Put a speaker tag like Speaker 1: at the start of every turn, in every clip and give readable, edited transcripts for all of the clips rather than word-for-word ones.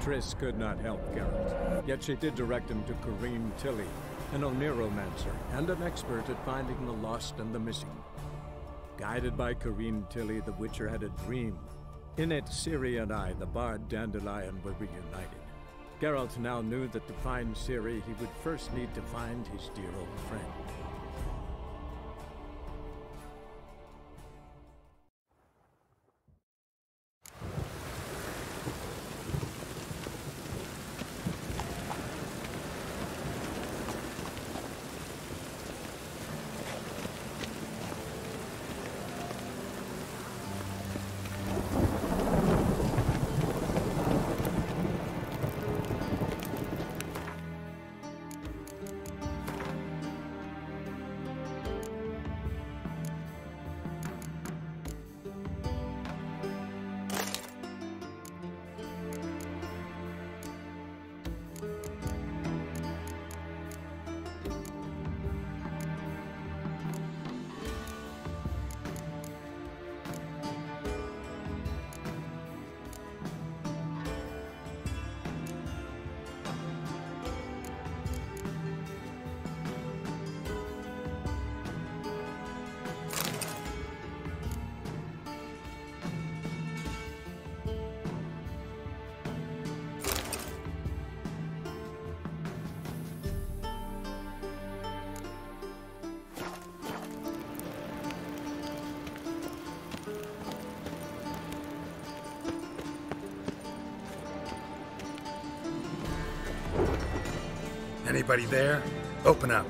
Speaker 1: Triss could not help Geralt, yet she did direct him to Kareem Tilly, an Oniromancer and an expert at finding the lost and the missing. Guided by Kareem Tilly, the Witcher had a dream. In it, Ciri and I, the bard Dandelion, were reunited. Geralt now knew that to find Ciri, he would first need to find his dear old friend.
Speaker 2: Anybody there? Open up.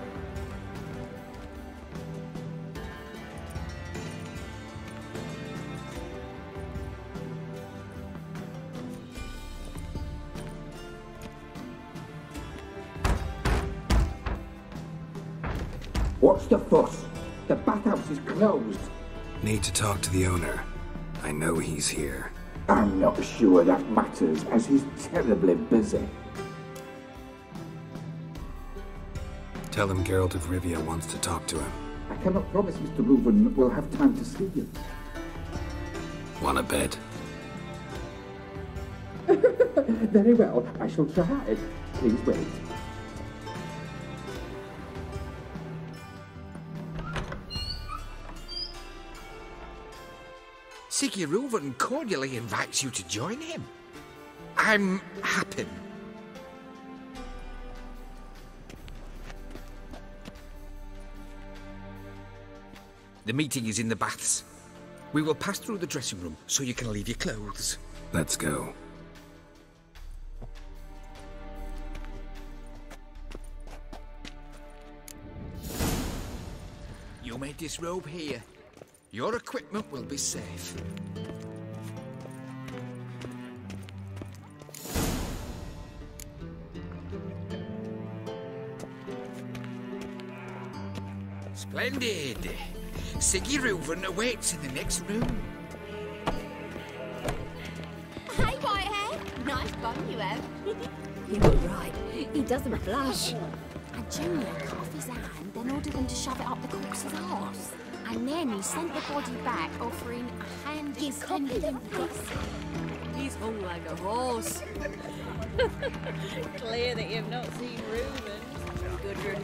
Speaker 3: What's the fuss? The bathhouse is closed.
Speaker 2: Need to talk to the owner. I know he's here.
Speaker 3: I'm not sure that matters, as he's terribly busy.
Speaker 2: Tell him Geralt of Rivia wants to talk to him.
Speaker 3: I cannot promise Mr. Reuven will have time to see you.
Speaker 2: Want a bed?
Speaker 3: Very well, I shall try. Please wait.
Speaker 4: Siggy Reuven cordially invites you to join him. I'm happy. The meeting is in the baths. We will pass through the dressing room so you can leave your clothes.
Speaker 2: Let's go.
Speaker 4: You may disrobe here. Your equipment will be safe. Splendid! Siggy Reuven awaits in the next room.
Speaker 5: Hey, Whitehead! Nice bum you have. You were right. He doesn't blush. And Junior cut off his hand, then ordered him to shove it up the corpse's arse. And then he sent the body back, offering a hand to send him this.
Speaker 6: He's hung like a horse. Clear that you've not seen Reuven.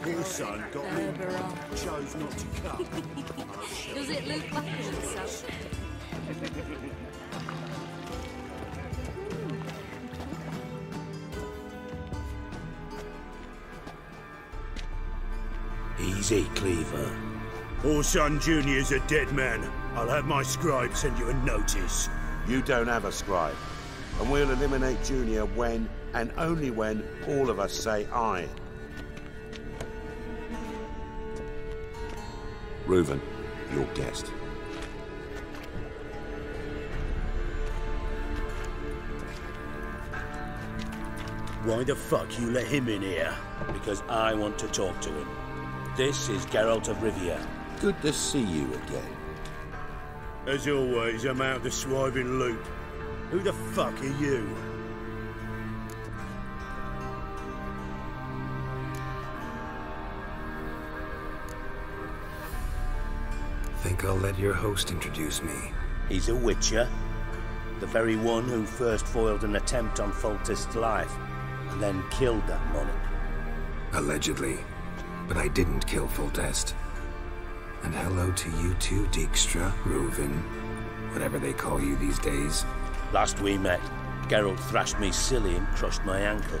Speaker 7: Your son got me. Chose not to cut.
Speaker 6: Does it look like it?
Speaker 7: Easy, Cleaver. Orson Jr.'s a dead man. I'll have my scribe send you a notice.
Speaker 8: You don't have a scribe. And we'll eliminate Junior when, and only when, all of us say aye. Reuven, your guest.
Speaker 7: Why the fuck you let him in here?
Speaker 9: Because I want to talk to him. This is Geralt of Rivia.
Speaker 8: Good to see you again.
Speaker 7: As always, I'm out of the swiving loop. Who the fuck are you?
Speaker 2: Think I'll let your host introduce me.
Speaker 9: He's a witcher. The very one who first foiled an attempt on Foltest's life, and then killed that monarch.
Speaker 2: Allegedly. But I didn't kill Foltest. And hello to you too, Dijkstra, Reuven, whatever they call you these days.
Speaker 9: Last we met, Geralt thrashed me silly and crushed my ankle.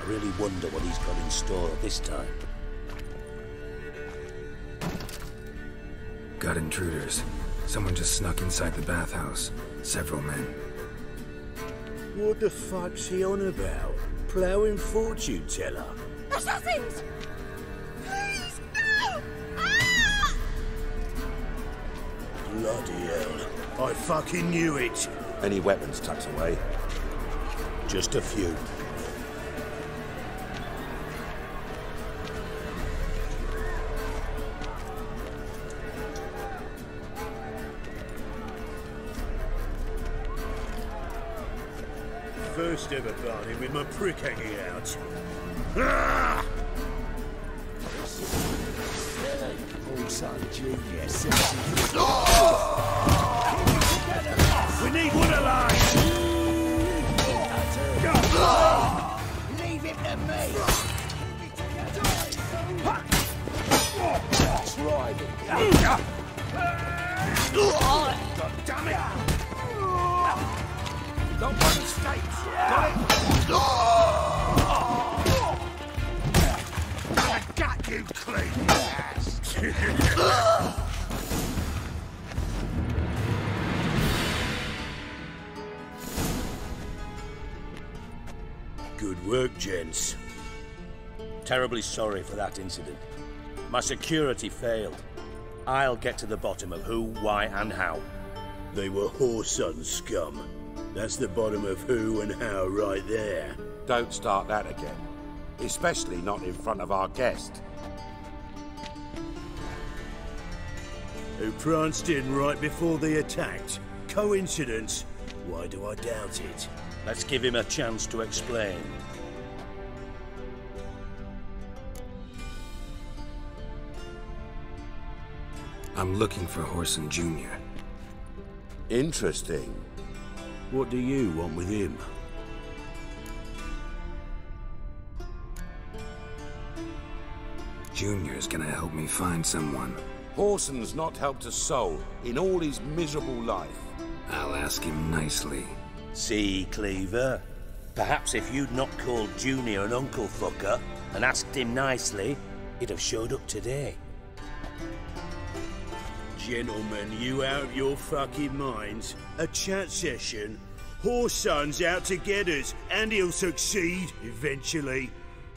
Speaker 9: I really wonder what he's got in store this time.
Speaker 2: Got intruders. Someone just snuck inside the bathhouse. Several men.
Speaker 7: What the fuck's he on about? Ploughing fortune teller?
Speaker 5: Assassins! Please, no! Ah!
Speaker 7: Bloody hell. I fucking knew it.
Speaker 8: Any weapons tucked away?
Speaker 9: Just a few.
Speaker 7: First ever party with my prick hanging out. Ah! We need one alive!
Speaker 10: Leave him to me! Try it! God damn it! Don't want mistakes! Got it? I got you clean, ass!
Speaker 7: Good work, gents.
Speaker 9: Terribly sorry for that incident. My security failed. I'll get to the bottom of who, why, and how.
Speaker 7: They were whoreson scum. That's the bottom of who and how right there.
Speaker 8: Don't start that again. Especially not in front of our guest.
Speaker 7: Who pranced in right before they attacked. Coincidence? Why do I doubt it?
Speaker 9: Let's give him a chance to explain.
Speaker 2: I'm looking for Whoreson Jr.
Speaker 8: Interesting.
Speaker 7: What do you want with him?
Speaker 2: Junior's gonna help me find someone.
Speaker 8: Whoreson's not helped a soul in all his miserable life.
Speaker 2: I'll ask him nicely.
Speaker 9: See, Cleaver? Perhaps if you'd not called Junior an uncle fucker and asked him nicely, he'd have showed up today.
Speaker 7: Gentlemen, you out of your fucking minds? A chat session? Whoreson's out to get us, and he'll succeed, eventually.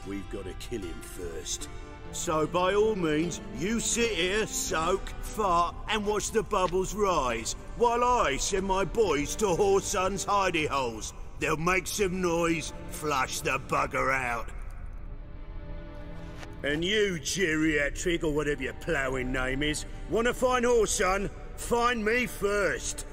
Speaker 7: We've got to kill him first. So by all means, you sit here, soak, fart, and watch the bubbles rise, while I send my boys to Whoreson's hidey holes. They'll make some noise, flush the bugger out. And you, geriatric, or whatever your ploughing name is, want to find Whoreson? Find me first.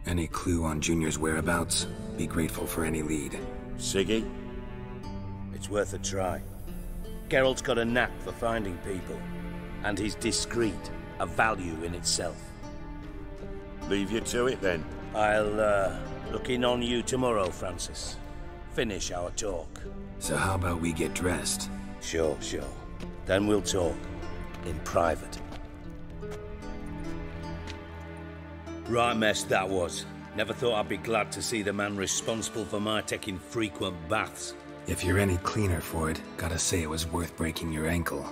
Speaker 2: Any clue on Junior's whereabouts? Be grateful for any lead.
Speaker 8: Siggy?
Speaker 9: It's worth a try. Geralt's got a knack for finding people, and he's discreet, a value in itself.
Speaker 8: Leave you to it then.
Speaker 9: I'll look in on you tomorrow, Francis. Finish our talk.
Speaker 2: So how about we get dressed?
Speaker 9: Sure. Then we'll talk. In private. Right mess that was. Never thought I'd be glad to see the man responsible for my taking frequent baths.
Speaker 2: If you're any cleaner for it, gotta say it was worth breaking your ankle.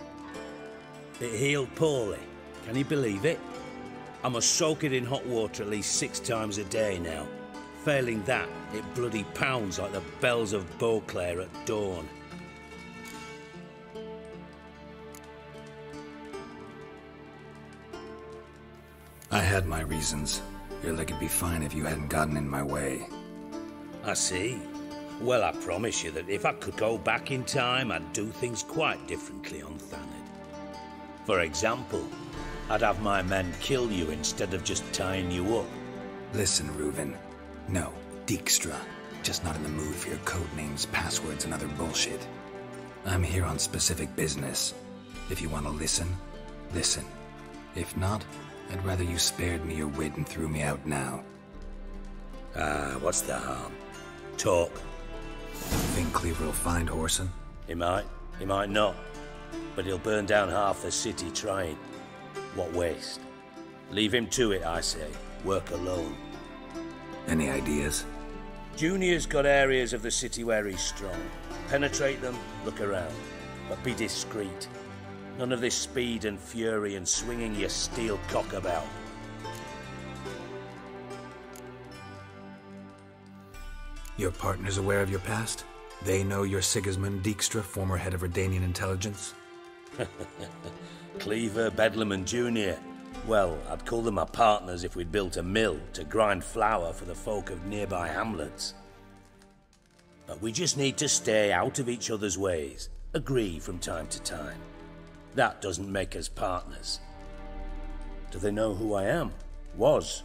Speaker 9: It healed poorly. Can you believe it? I must soak it in hot water at least 6 times a day now. Failing that, it bloody pounds like the bells of Beauclair at dawn.
Speaker 2: I had my reasons. Your leg would be fine if you hadn't gotten in my way.
Speaker 9: I see. Well, I promise you that if I could go back in time, I'd do things quite differently on Thanedd. For example, I'd have my men kill you instead of just tying you up.
Speaker 2: Listen, Reuven. No, Dijkstra. Just not in the mood for your code names, passwords, and other bullshit. I'm here on specific business. If you want to listen, listen. If not, I'd rather you spared me your wit and threw me out now.
Speaker 9: What's the harm? Talk.
Speaker 2: Think Cleaver will find Whoreson?
Speaker 9: He might not. But he'll burn down half the city trying. What waste? Leave him to it, I say. Work alone.
Speaker 2: Any ideas?
Speaker 9: Junior's got areas of the city where he's strong. Penetrate them, look around. But be discreet. None of this speed and fury and swinging your steel cock about.
Speaker 2: Your partner's aware of your past? They know you're Sigismund Dijkstra, former head of Redanian intelligence?
Speaker 9: Cleaver, Bedlam and Junior. Well, I'd call them my partners if we'd built a mill to grind flour for the folk of nearby hamlets. But we just need to stay out of each other's ways. Agree from time to time. That doesn't make us partners. Do they know who I am? Was.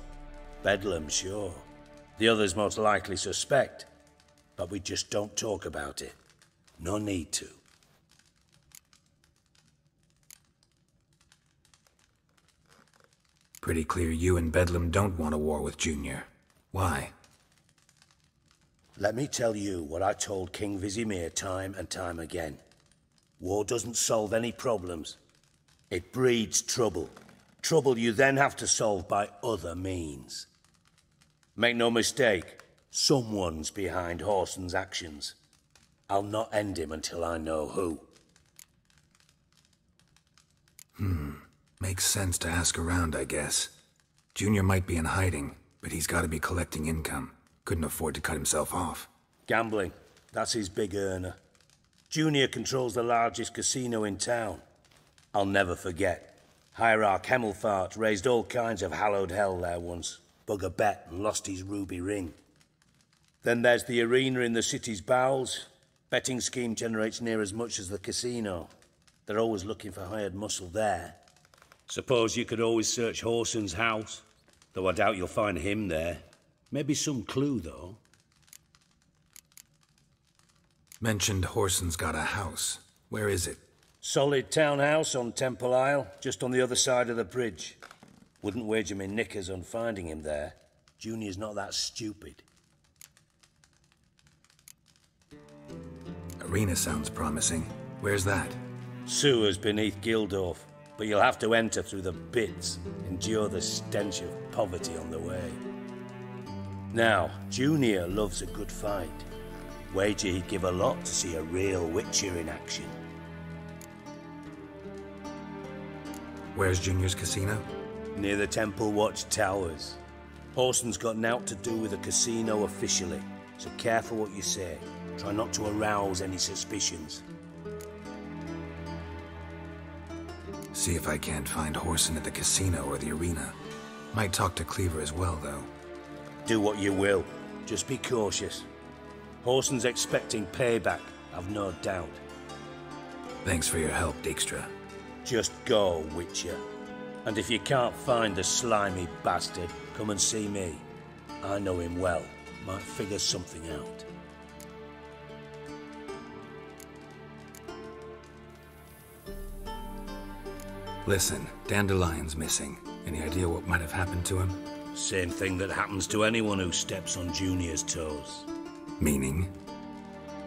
Speaker 9: Bedlam, sure. The others most likely suspect. But we just don't talk about it. No need to.
Speaker 2: Pretty clear you and Bedlam don't want a war with Junior. Why?
Speaker 9: Let me tell you what I told King Vizimir time and time again. War doesn't solve any problems. It breeds trouble. Trouble you then have to solve by other means. Make no mistake, someone's behind Whoreson's actions. I'll not end him until I know who.
Speaker 2: Makes sense to ask around, I guess. Junior might be in hiding, but he's got to be collecting income. Couldn't afford to cut himself off.
Speaker 9: Gambling. That's his big earner. Junior controls the largest casino in town. I'll never forget. Hierarch Hemmelfart raised all kinds of hallowed hell there once. Bug a bet and lost his ruby ring. Then there's the arena in the city's bowels. Betting scheme generates near as much as the casino. They're always looking for hired muscle there. Suppose you could always search Whoreson's house, though I doubt you'll find him there. Maybe some clue, though.
Speaker 2: Mentioned Whoreson's got a house. Where is it?
Speaker 9: Solid townhouse on Temple Isle, just on the other side of the bridge. Wouldn't wager me knickers on finding him there. Junior's not that stupid.
Speaker 2: Arena sounds promising. Where's that?
Speaker 9: Sewers beneath Gildorf, but you'll have to enter through the bits, endure the stench of poverty on the way. Now, Junior loves a good fight. Wager he'd give a lot to see a real Witcher in action.
Speaker 2: Where's Junior's casino?
Speaker 9: Near the Temple Watch Towers. Whoreson's got nought to do with the casino officially, so careful what you say. Try not to arouse any suspicions.
Speaker 2: See if I can't find Whoreson at the casino or the arena. Might talk to Cleaver as well, though.
Speaker 9: Do what you will. Just be cautious. Whoreson's expecting payback, I've no doubt.
Speaker 2: Thanks for your help, Dijkstra.
Speaker 9: Just go, Witcher. And if you can't find the slimy bastard, come and see me. I know him well. Might figure something out.
Speaker 2: Listen, Dandelion's missing. Any idea what might have happened to him?
Speaker 9: Same thing that happens to anyone who steps on Junior's toes.
Speaker 2: Meaning?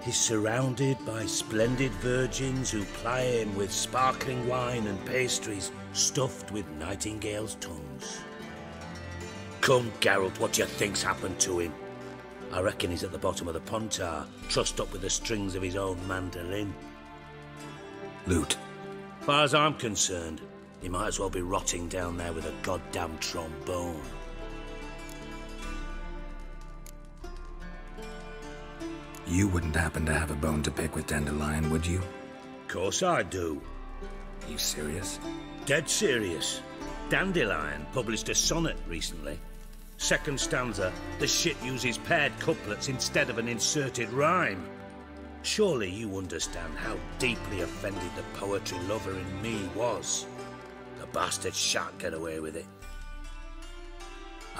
Speaker 9: He's surrounded by splendid virgins who ply him with sparkling wine and pastries stuffed with nightingales' tongues. Come, Geralt, what do you think's happened to him? I reckon he's at the bottom of the Pontar, trussed up with the strings of his own mandolin.
Speaker 2: Loot.
Speaker 9: Far as I'm concerned, he might as well be rotting down there with a goddamn trombone.
Speaker 2: You wouldn't happen to have a bone to pick with Dandelion, would you?
Speaker 9: Course I do.
Speaker 2: You serious?
Speaker 9: Dead serious. Dandelion published a sonnet recently. Second stanza, the shit uses paired couplets instead of an inserted rhyme. Surely you understand how deeply offended the poetry lover in me was. The bastard shan't get away with it.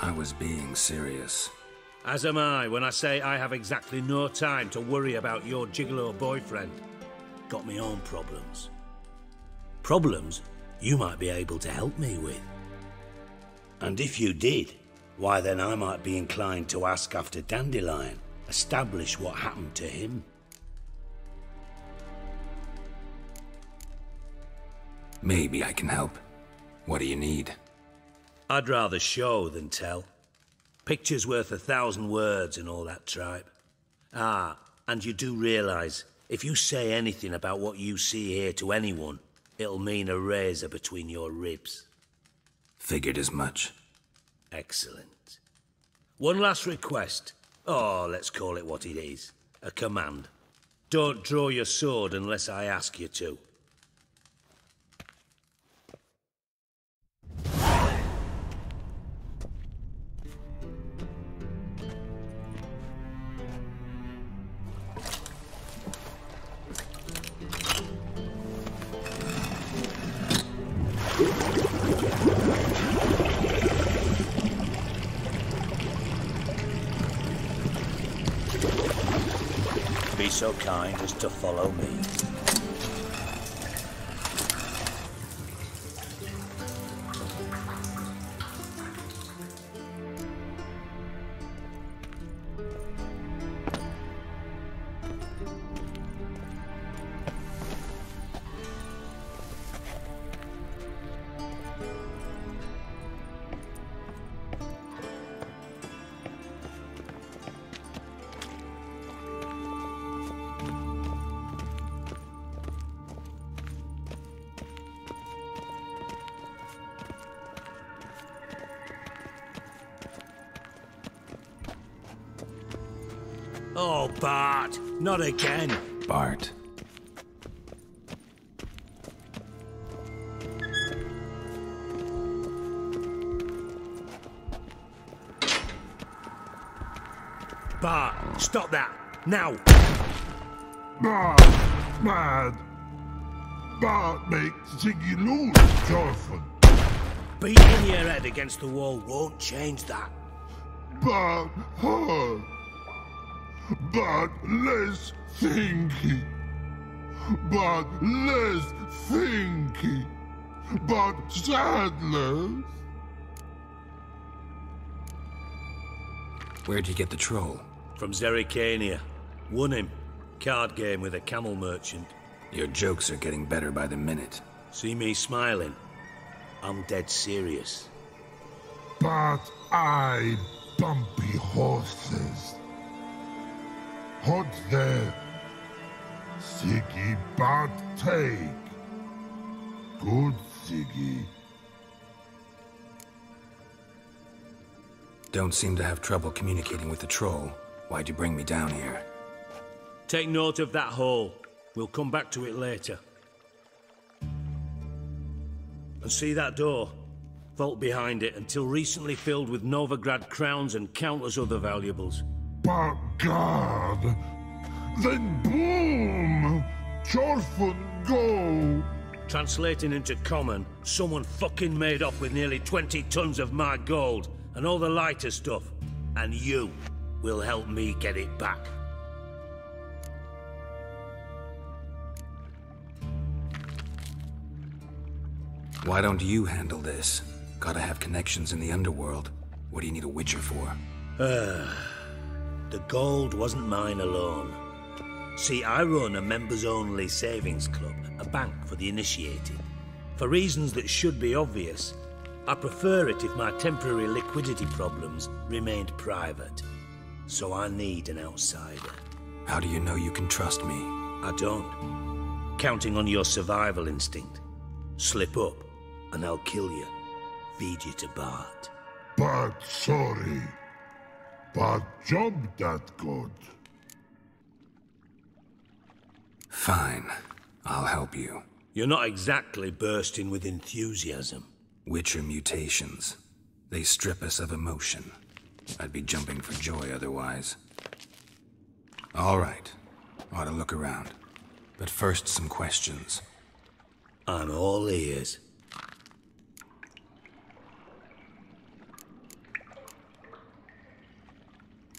Speaker 2: I was being serious.
Speaker 9: As am I when I say I have exactly no time to worry about your gigolo boyfriend. got my own problems. Problems you might be able to help me with. And if you did, why then I might be inclined to ask after Dandelion, establish what happened to him.
Speaker 2: Maybe I can help. What do you need?
Speaker 9: I'd rather show than tell. Picture's worth 1,000 words and all that tripe. Ah, and you do realise, if you say anything about what you see here to anyone, it'll mean a razor between your ribs.
Speaker 2: Figured as much.
Speaker 9: Excellent. One last request. Oh, let's call it what it is. A command. Don't draw your sword unless I ask you to. Be so kind as to follow me. Oh, Bart, not again.
Speaker 2: Bart.
Speaker 9: Bart, stop that, now.
Speaker 10: Bart, mad. Bart makes Ziggy lose, Jorfin.
Speaker 9: Beating your head against the wall won't change that.
Speaker 10: Bart hurt. But less thinky. But less thinky. But sadness.
Speaker 2: Where'd you get the troll?
Speaker 9: From Zerrikania. Won him. Card game with a camel merchant.
Speaker 2: Your jokes are getting better by the minute.
Speaker 9: See me smiling? I'm dead serious.
Speaker 10: But I bumpy horses. Hot there. Ziggy but take. Good Ziggy.
Speaker 2: Don't seem to have trouble communicating with the troll. Why'd you bring me down here?
Speaker 9: Take note of that hole. We'll come back to it later. And see that door? Vault behind it, until recently filled with Novigrad crowns and countless other valuables.
Speaker 10: But God, then boom! Jorfin go!
Speaker 9: Translating into common, someone fucking made off with nearly 20 tons of my gold and all the lighter stuff. And you will help me get it back.
Speaker 2: Why don't you handle this? Gotta have connections in the underworld. What do you need a witcher for?
Speaker 9: The gold wasn't mine alone. See, I run a members-only savings club, a bank for the initiated. For reasons that should be obvious, I prefer it if my temporary liquidity problems remained private. So I need an outsider.
Speaker 2: How do you know you can trust me?
Speaker 9: I don't. Counting on your survival instinct. Slip up, and I'll kill you. Feed you to Bart.
Speaker 10: But sorry. But job that good.
Speaker 2: Fine. I'll help you.
Speaker 9: You're not exactly bursting with enthusiasm.
Speaker 2: Witcher mutations. They strip us of emotion. I'd be jumping for joy otherwise. All right. Ought to look around. But first, some questions.
Speaker 9: I'm all ears.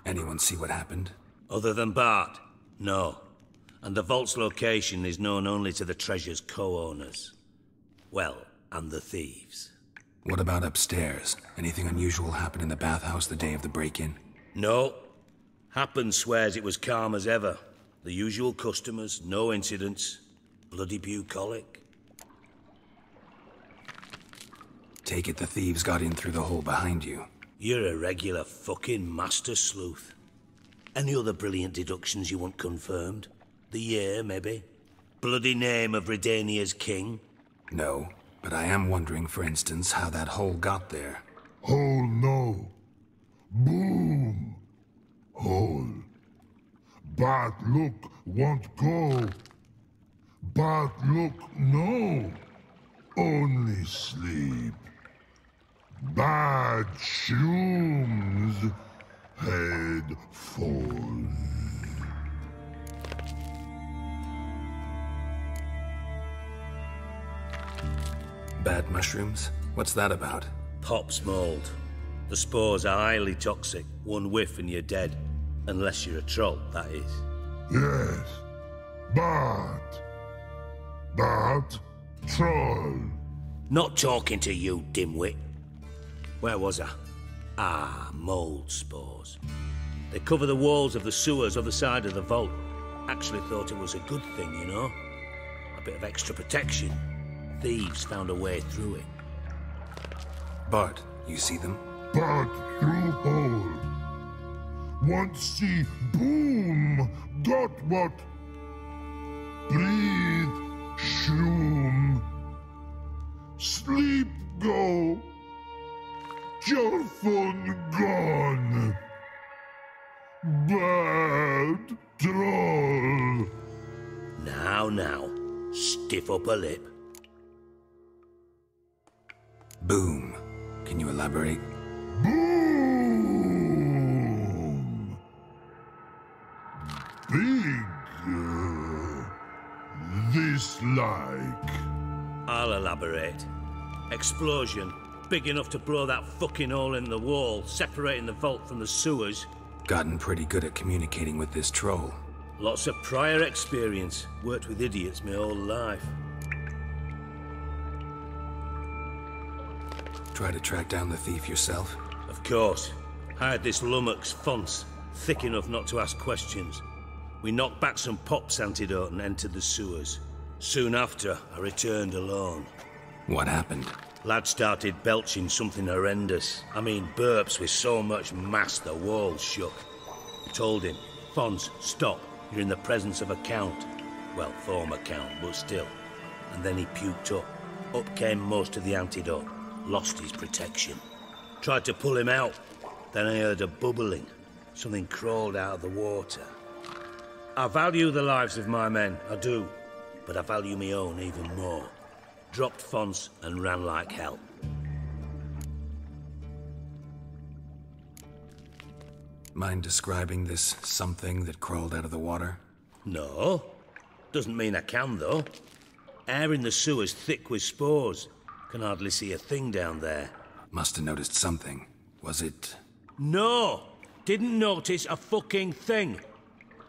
Speaker 2: Anyone see what happened?
Speaker 9: Other than Bart? No. and the vault's location is known only to the treasure's co-owners. Well, and the thieves.
Speaker 2: What about upstairs? Anything unusual happen in the bathhouse the day of the break-in?
Speaker 9: No. Happen swears it was calm as ever. The usual customers, no incidents. Bloody bucolic.
Speaker 2: Take it the thieves got in through the hole behind you.
Speaker 9: You're a regular fucking master sleuth. Any other brilliant deductions you want confirmed? The year, maybe? Bloody name of Redania's king?
Speaker 2: No, but I am wondering, for instance, how that hole got there.
Speaker 10: Hole no. Boom. Hole. Bad look won't go. Bad look no. Only sleep. Bad shrooms. Head falls.
Speaker 2: Bad mushrooms? What's that about?
Speaker 9: Pop's mold. The spores are highly toxic. One whiff and you're dead. Unless you're a troll, that is.
Speaker 10: Yes. Bad. Bad troll.
Speaker 9: Not talking to you, dimwit. Where was I? Ah, mold spores. They cover the walls of the sewers other side of the vault. Actually thought it was a good thing, you know? A bit of extra protection. Thieves found a way through it.
Speaker 2: Bart, you see them?
Speaker 10: Bad through hole. Want see boom. Got what? Breathe. Shroom. Sleep go. Your phone gone. Bad troll.
Speaker 9: Now, stiff upper lip.
Speaker 2: Boom. Can you elaborate?
Speaker 10: Boom. Big. This like.
Speaker 9: I'll elaborate. Explosion. Big enough to blow that fucking hole in the wall, separating the vault from the sewers.
Speaker 2: Gotten pretty good at communicating with this troll.
Speaker 9: Lots of prior experience. Worked with idiots my whole life.
Speaker 2: Try to track down the thief yourself?
Speaker 9: Of course. Hired this lummox, Fonce, thick enough not to ask questions. We knocked back some Pop's antidote and entered the sewers. Soon after, I returned alone.
Speaker 2: What happened?
Speaker 9: Lad started belching something horrendous. I mean, burps with so much mass the walls shook. I told him, Fonz, stop. You're in the presence of a count. Well, former count, but still. And then he puked up. Up came most of the antidote. Lost his protection. Tried to pull him out. Then I heard a bubbling. Something crawled out of the water. I value the lives of my men, I do. But I value my own even more. Dropped Fonz and ran like hell.
Speaker 2: Mind describing this something that crawled out of the water?
Speaker 9: No. Doesn't mean I can, though. Air in the sewer's thick with spores. Can hardly see a thing down there.
Speaker 2: Must have noticed something. Was it...
Speaker 9: No! Didn't notice a fucking thing.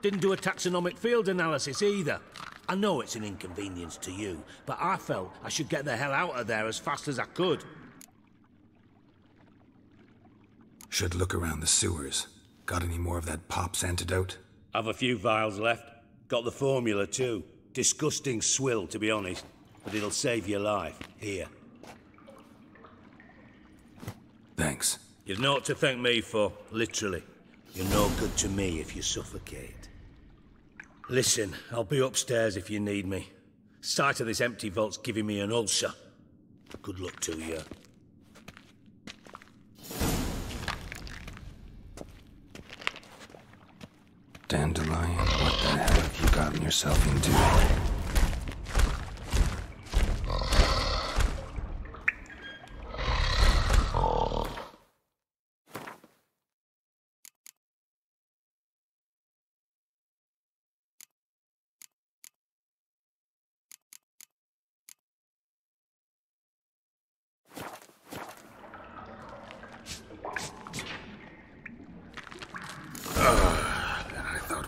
Speaker 9: Didn't do a taxonomic field analysis either. I know it's an inconvenience to you, but I felt I should get the hell out of there as fast as I could.
Speaker 2: Should look around the sewers. Got any more of that Pop's antidote?
Speaker 9: Have a few vials left. Got the formula too. Disgusting swill, to be honest. But it'll save your life. Here.
Speaker 2: Thanks.
Speaker 9: You've naught to thank me for, literally. You're no good to me if you suffocate. Listen, I'll be upstairs if you need me. Sight of this empty vault's giving me an ulcer. Good luck to you.
Speaker 2: Dandelion, what the hell have you gotten yourself into?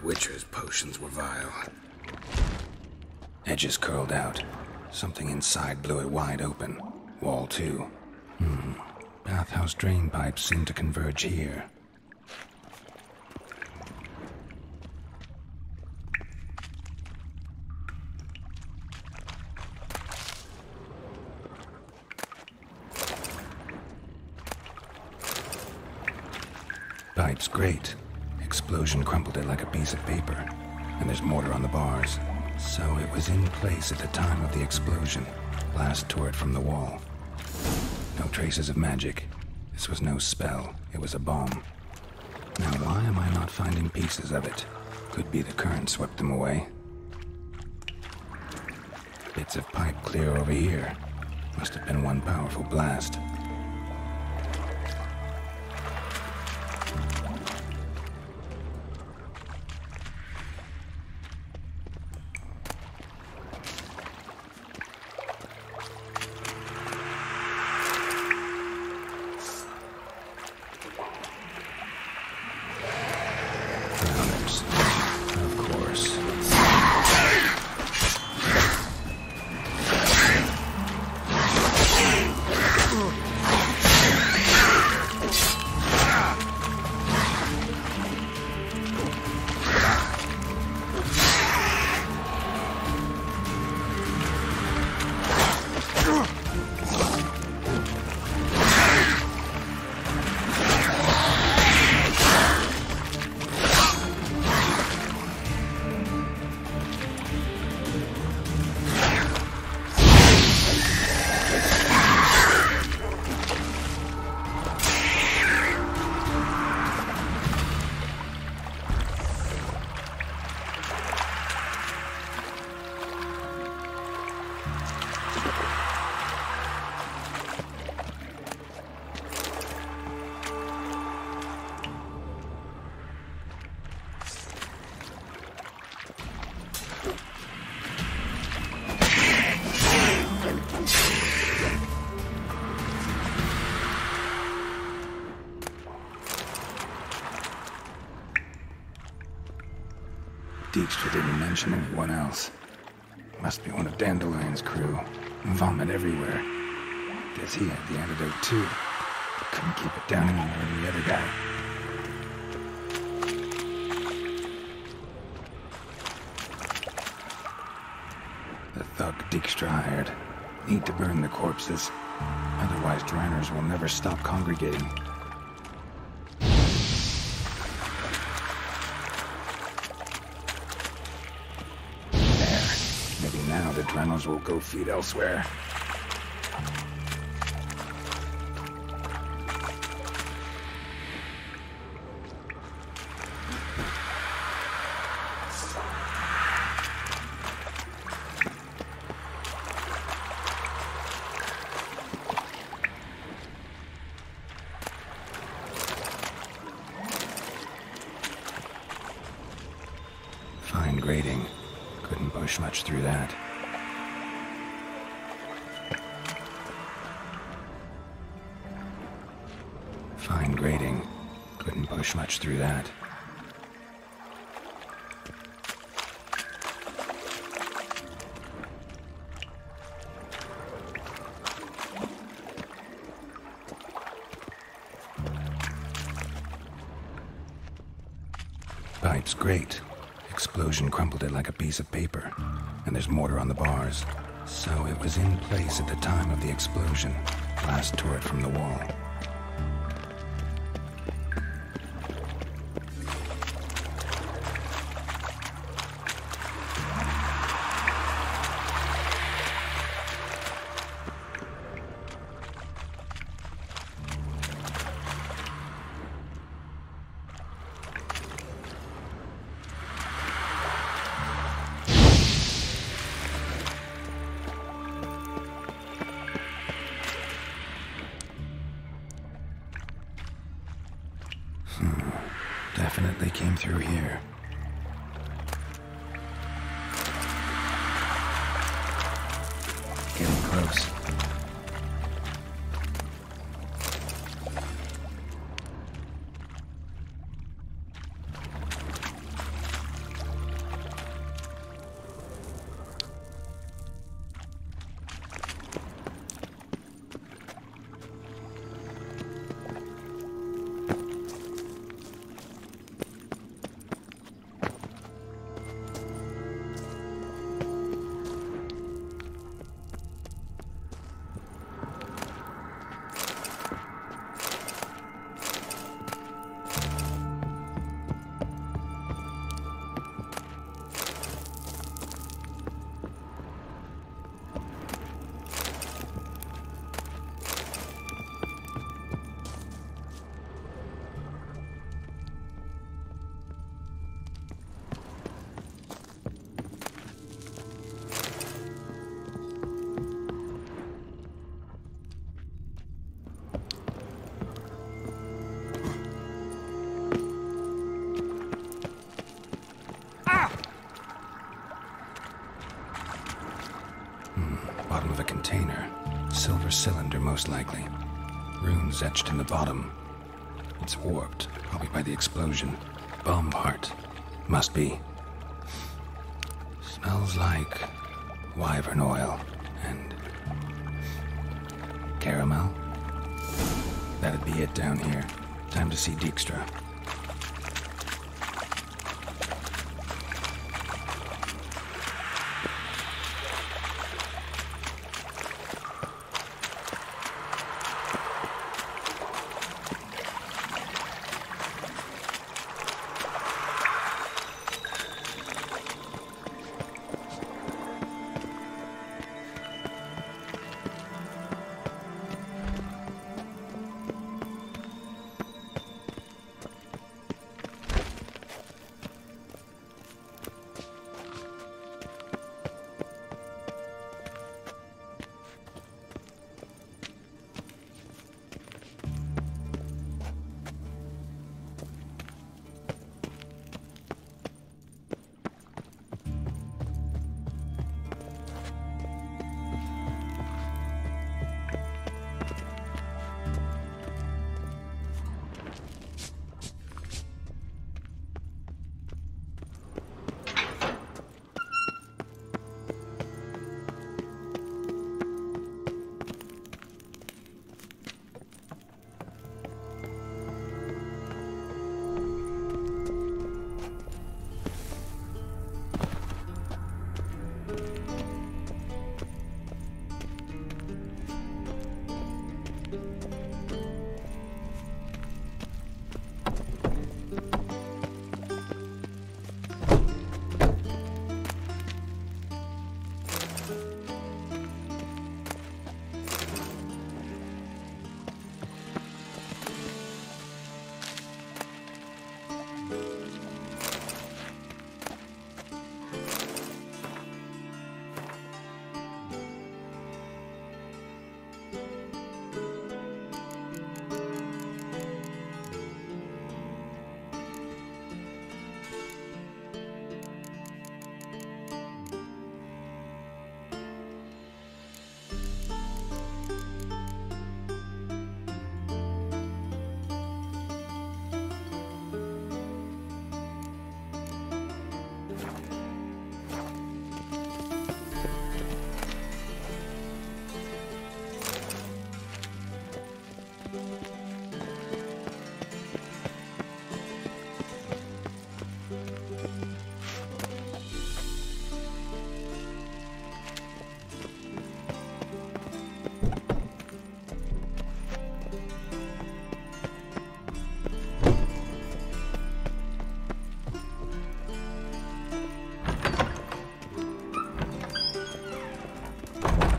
Speaker 2: Witcher's potions were vile. Edges curled out. Something inside blew it wide open. Wall 2. Bathhouse drain pipes seem to converge here. Pipe's great. Explosion crumpled it like a piece of paper. And there's mortar on the bars. So it was in place at the time of the explosion. Blast tore it from the wall. No traces of magic. This was no spell. It was a bomb. Now why am I not finding pieces of it? Could be the current swept them away. Bits of pipe clear over here. Must have been one powerful blast. Dijkstra didn't mention anyone else. Must be one of Dandelion's crew. Vomit everywhere. Guess he had the antidote too. Couldn't keep it down any more than the other guy. The thug Dijkstra hired. Need to burn the corpses. Otherwise, Dranners will never stop congregating. The Dranners will go feed elsewhere. Fine grating. Couldn't push much through that. Fine grating. Couldn't push much through that. Pipe's great. Explosion crumpled it like a piece of paper. And there's mortar on the bars. So it was in place at the time of the explosion. Blast tore it from the wall. Definitely came through here. Getting close. Silver cylinder, most likely. Runes etched in the bottom. It's warped, probably by the explosion. Bomb part. Must be. Smells like wyvern oil and caramel. That'd be it down here. Time to see Dijkstra.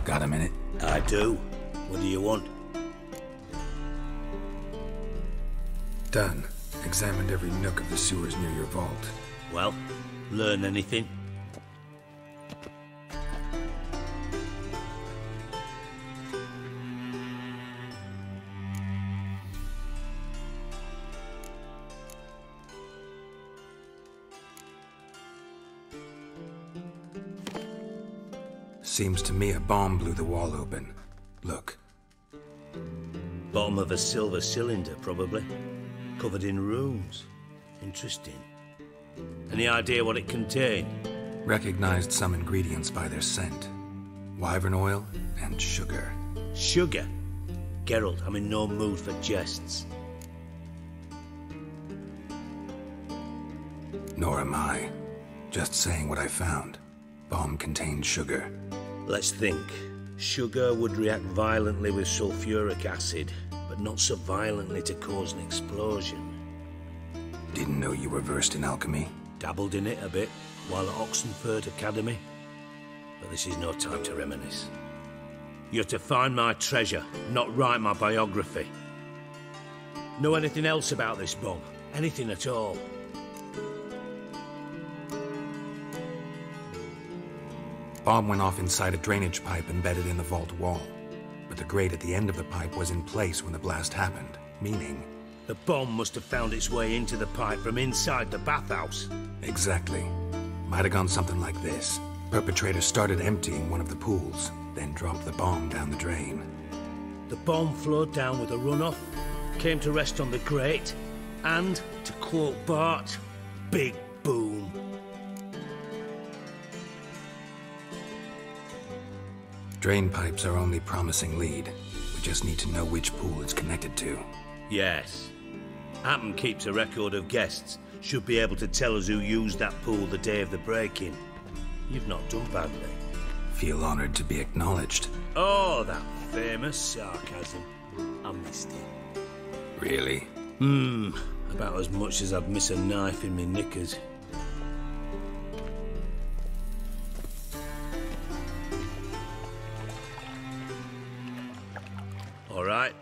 Speaker 2: Got a minute?
Speaker 9: I do. What do you want?
Speaker 2: Done. Examined every nook of the sewers near your vault.
Speaker 9: Well, learn anything?
Speaker 2: Seems to me a bomb blew the wall open. Look.
Speaker 9: Bottom of a silver cylinder, probably. Covered in runes. Interesting. Any idea what it contained?
Speaker 2: Recognized some ingredients by their scent. Wyvern oil and sugar.
Speaker 9: Sugar? Geralt, I'm in no mood for jests.
Speaker 2: Nor am I. Just saying what I found. Bomb contained sugar.
Speaker 9: Let's think. Sugar would react violently with sulfuric acid, but not so violently to cause an explosion.
Speaker 2: Didn't know you were versed in alchemy.
Speaker 9: Dabbled in it a bit while at Oxenford Academy. But this is no time to reminisce. You're to find my treasure, not write my biography. Know anything else about this bomb? Anything at all?
Speaker 2: Bomb went off inside a drainage pipe embedded in the vault wall. But the grate at the end of the pipe was in place when the blast happened, meaning...
Speaker 9: The bomb must have found its way into the pipe from inside the bathhouse.
Speaker 2: Exactly. Might have gone something like this. Perpetrator started emptying one of the pools. then dropped the bomb down the drain.
Speaker 9: The bomb flowed down with a runoff, came to rest on the grate, and, to quote Bart, big boom.
Speaker 2: Drain pipes are only promising lead. We just need to know which pool it's connected to.
Speaker 9: Yes. Appen keeps a record of guests. Should be able to tell us who used that pool the day of the break-in. You've not done badly.
Speaker 2: Feel honored to be acknowledged.
Speaker 9: Oh, that famous sarcasm. I missed it.
Speaker 2: Really?
Speaker 9: About as much as I'd miss a knife in me knickers. All right.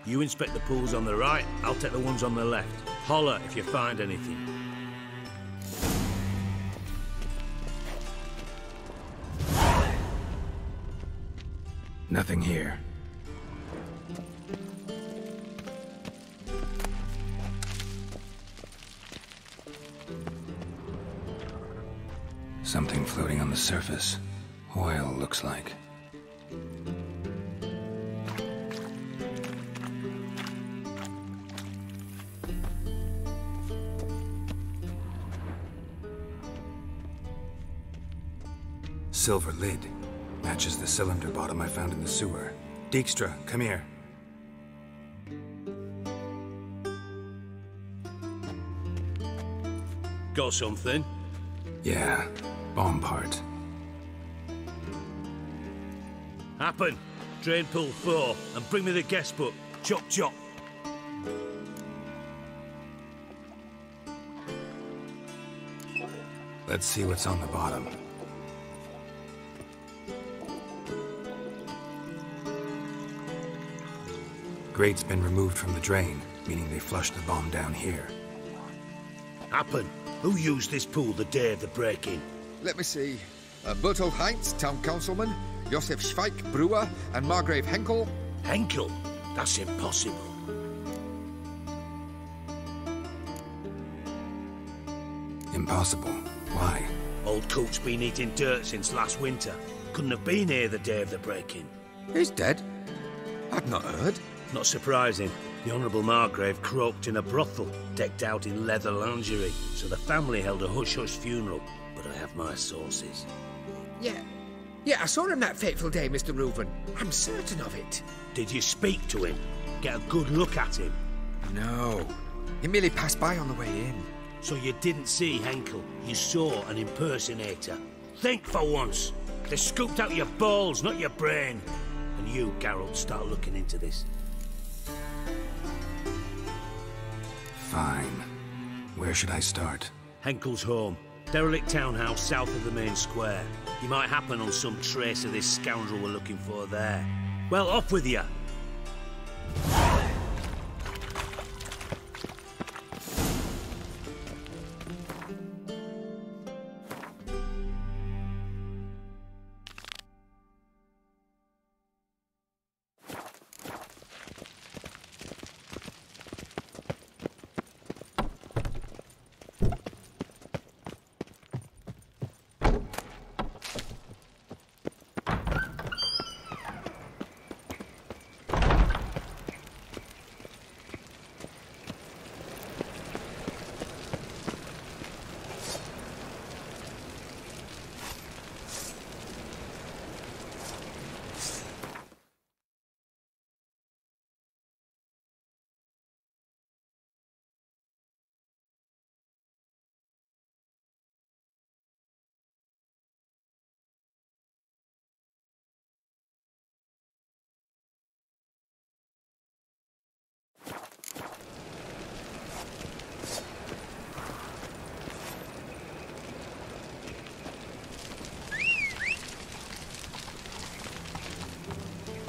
Speaker 9: You inspect the pools on the right, I'll take the ones on the left. Holler if you find anything.
Speaker 2: Nothing here. Something floating on the surface. Oil, looks like. Silver lid. Matches the cylinder bottom I found in the sewer. Dijkstra, come here.
Speaker 9: Got something?
Speaker 2: Yeah, bomb part.
Speaker 9: Happen. Drain pool 4, and bring me the guest book. Chop chop.
Speaker 2: Let's see what's on the bottom. Grate's been removed from the drain, meaning they flushed the bomb down here.
Speaker 9: Happen. Who used this pool the day of the break-in?
Speaker 11: Let me see. Bertolt Heinz, town councilman, Josef Schweik, brewer, and Margrave Henkel.
Speaker 9: Henkel? That's impossible.
Speaker 2: Impossible. Why?
Speaker 9: Old cook's been eating dirt since last winter. Couldn't have been here the day of the break-in.
Speaker 11: He's dead? I'd not heard.
Speaker 9: Not surprising. The Honourable Margrave croaked in a brothel, decked out in leather lingerie, so the family held a hush-hush funeral, but I have my sources.
Speaker 11: Yeah, I saw him that fateful day, Mr. Reuven. I'm certain of it.
Speaker 9: Did you speak to him? Get a good look at him?
Speaker 11: No. He merely passed by on the way in.
Speaker 9: So you didn't see Henkel, you saw an impersonator. Think for once. They scooped out your balls, not your brain. And you, Geralt, start looking into this.
Speaker 2: Fine. Where should I start?
Speaker 9: Henkel's home. Derelict townhouse south of the main square. You might happen on some trace of this scoundrel we're looking for there. Well, off with you.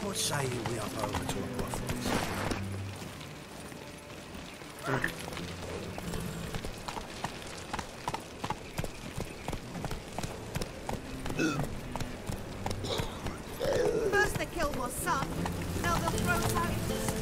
Speaker 7: What say you we up over to a brothel?
Speaker 12: First they killed my son, now they'll throw us out into the street.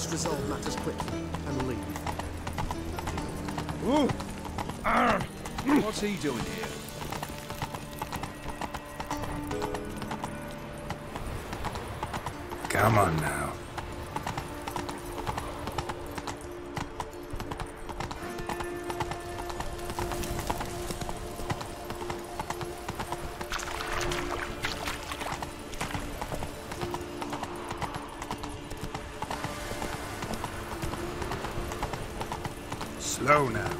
Speaker 13: Let's resolve matters quickly and leave.
Speaker 14: Ooh. What's he doing here?
Speaker 2: Come on now. Slow now.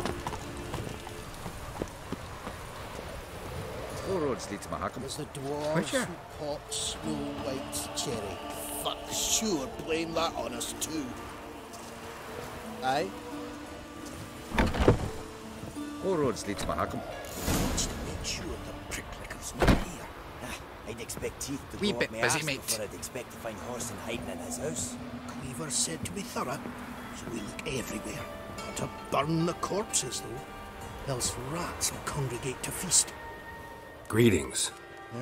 Speaker 11: All roads lead to Mahakam.
Speaker 13: There's the dwarves
Speaker 11: Whatcha?
Speaker 13: who pop Snow White's cherry. Fuck, sure, blame that on us too. Aye?
Speaker 11: All roads lead to Mahakam.
Speaker 13: Just to make sure the pricklicker's not here.
Speaker 15: I'd expect teeth to
Speaker 11: Wee
Speaker 15: go
Speaker 11: bit
Speaker 15: up my
Speaker 11: busy,
Speaker 15: arse
Speaker 11: mate.
Speaker 15: before I'd expect to find Horson hiding in his house.
Speaker 13: Cleaver said to be thorough, so we look everywhere. Not to burn the corpses, though. Else rats will congregate to feast.
Speaker 2: Greetings.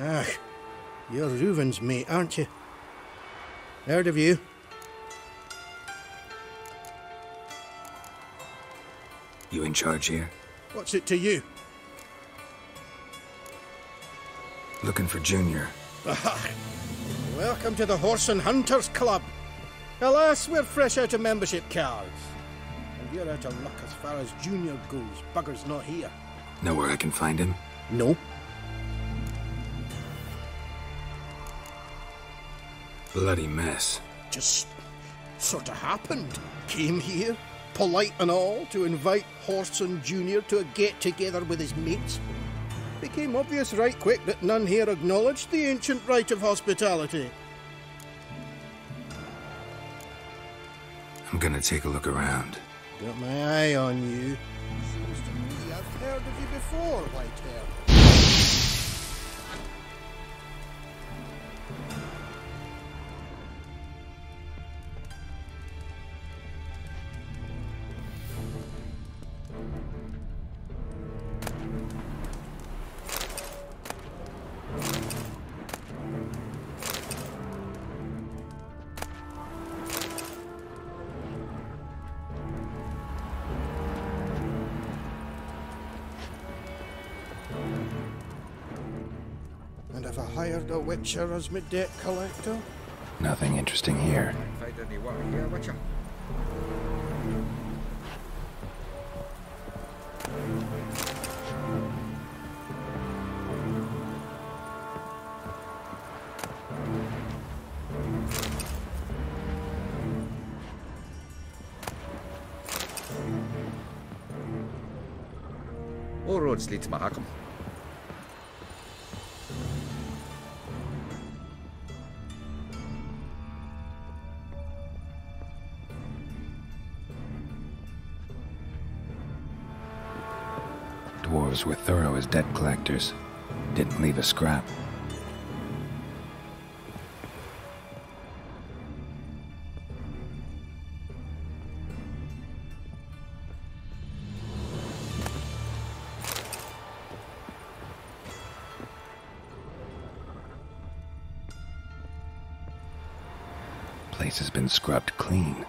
Speaker 13: Ah, you're Reuven's mate, aren't you? Heard of you.
Speaker 2: You in charge here?
Speaker 13: What's it to you?
Speaker 2: Looking for Junior.
Speaker 13: Welcome to the Horse and Hunters Club. Alas, we're fresh out of membership cards. And you're out of luck as far as Junior goes. Bugger's not here.
Speaker 2: Know where I can find him?
Speaker 13: No.
Speaker 2: Bloody mess.
Speaker 13: Just sort of happened. Came here, polite and all, to invite Horson Junior to a get-together with his mates. Became obvious right quick that none here acknowledged the ancient right of hospitality.
Speaker 2: I'm gonna take a look around.
Speaker 13: Got my eye on you. Seems to me I've heard of you before, Whitehair. And have I hired a witcher as my debt collector?
Speaker 2: Nothing interesting here.
Speaker 11: Find any water here, Witcher? All roads lead to Mahakam.
Speaker 2: Dwarves were thorough as debt collectors. Didn't leave a scrap. Place has been scrubbed clean.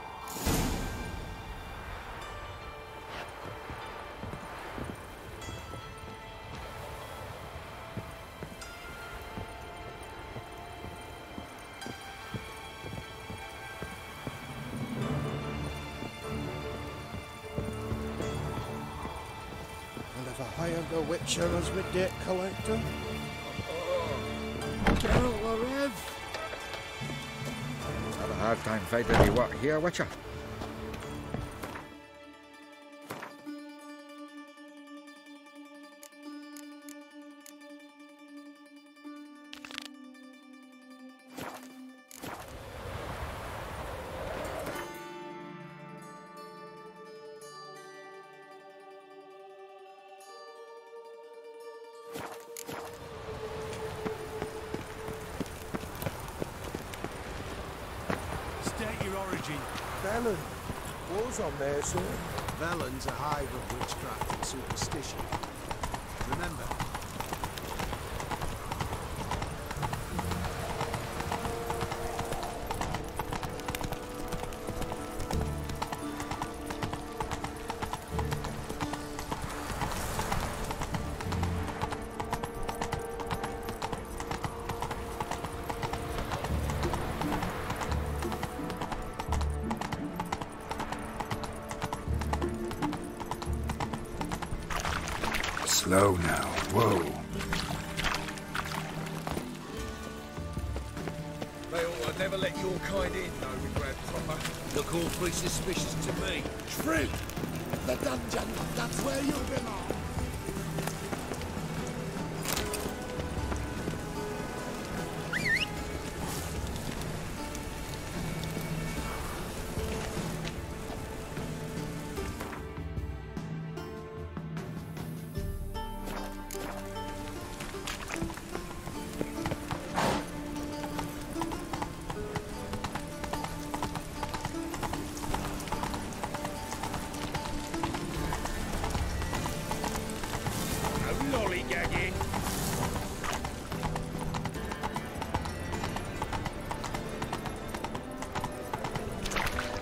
Speaker 13: And have I hired a witcher as my debt collector? Geralt the Rev.
Speaker 11: Have a hard time finding any water here, Witcher?
Speaker 7: State your origin.
Speaker 16: Velen. What's on there, sir?
Speaker 13: Velen's a hive of witchcraft and superstition. Remember,
Speaker 2: Slow now. Whoa.
Speaker 14: They ought to never let your kind in, though, with Grand Proper. Look awfully suspicious to me.
Speaker 17: True. The dungeon, that's where you belong.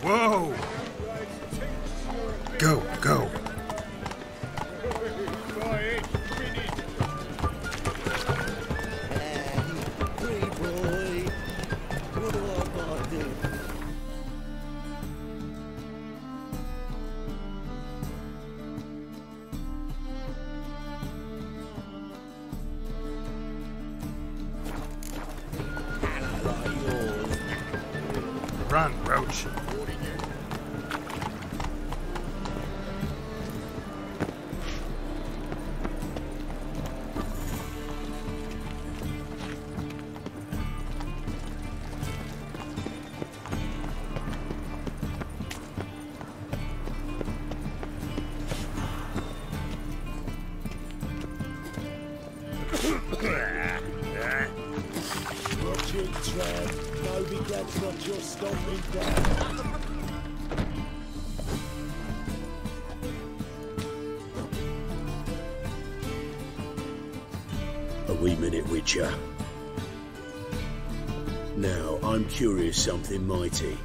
Speaker 2: Whoa! Go, go. Run, Roach.
Speaker 17: Watch it, Trev. Moby that's not your stomping ground.
Speaker 7: A wee minute, Witcher. Now, I'm curious something mighty.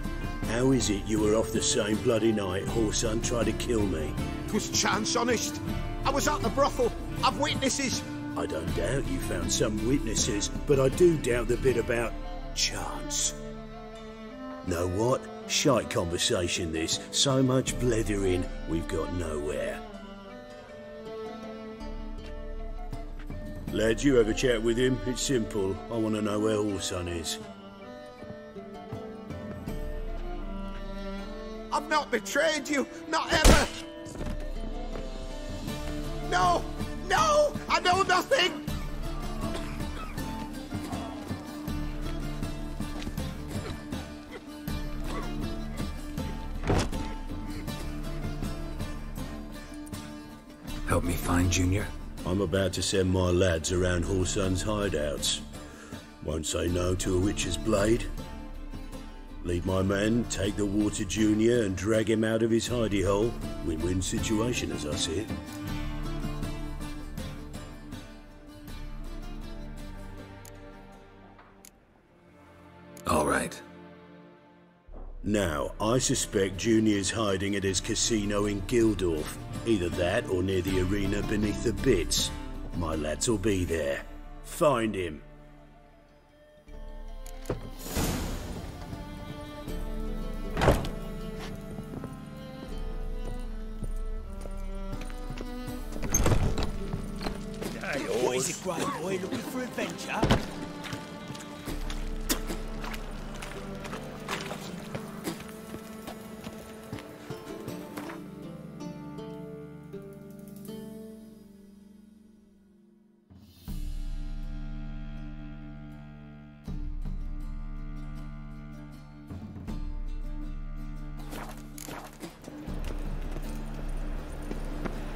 Speaker 7: How is it you were off the same bloody night Whoreson tried to kill me?
Speaker 18: 'Twas chance, honest. I was at the brothel. I've witnesses.
Speaker 7: I don't doubt you found some witnesses, but I do doubt the bit about chance. Know what? Shite conversation this. So much blethering, we've got nowhere. Lads, you have a chat with him. It's simple. I want to know where Whoreson is.
Speaker 18: I've not betrayed you. Not ever. No! No! I know nothing!
Speaker 2: Help me find Junior?
Speaker 7: I'm about to send my lads around Whoreson's hideouts. Won't say no to a witch's blade. Lead my men, take the water Junior and drag him out of his hidey hole. Win-win situation as I see it.
Speaker 2: All right.
Speaker 7: Now, I suspect Junior's hiding at his casino in Gildorf. Either that or near the arena beneath the bits. My lads will be there. Find him.
Speaker 15: What is it, great boy? Looking for adventure?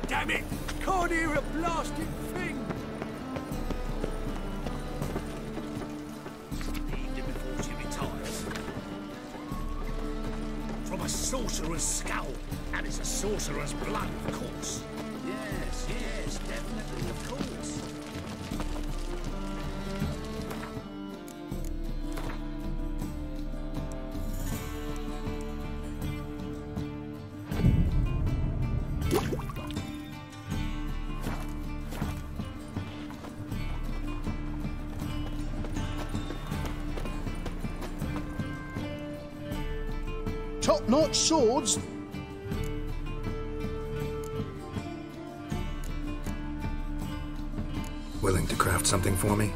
Speaker 17: Damn it! Can't hear a blasted thing! Leave him before she retires. From a sorcerer's skull, and it's a sorcerer's blood, of course. Yes, definitely, of course.
Speaker 13: Top-notch swords?
Speaker 2: Willing to craft something for me?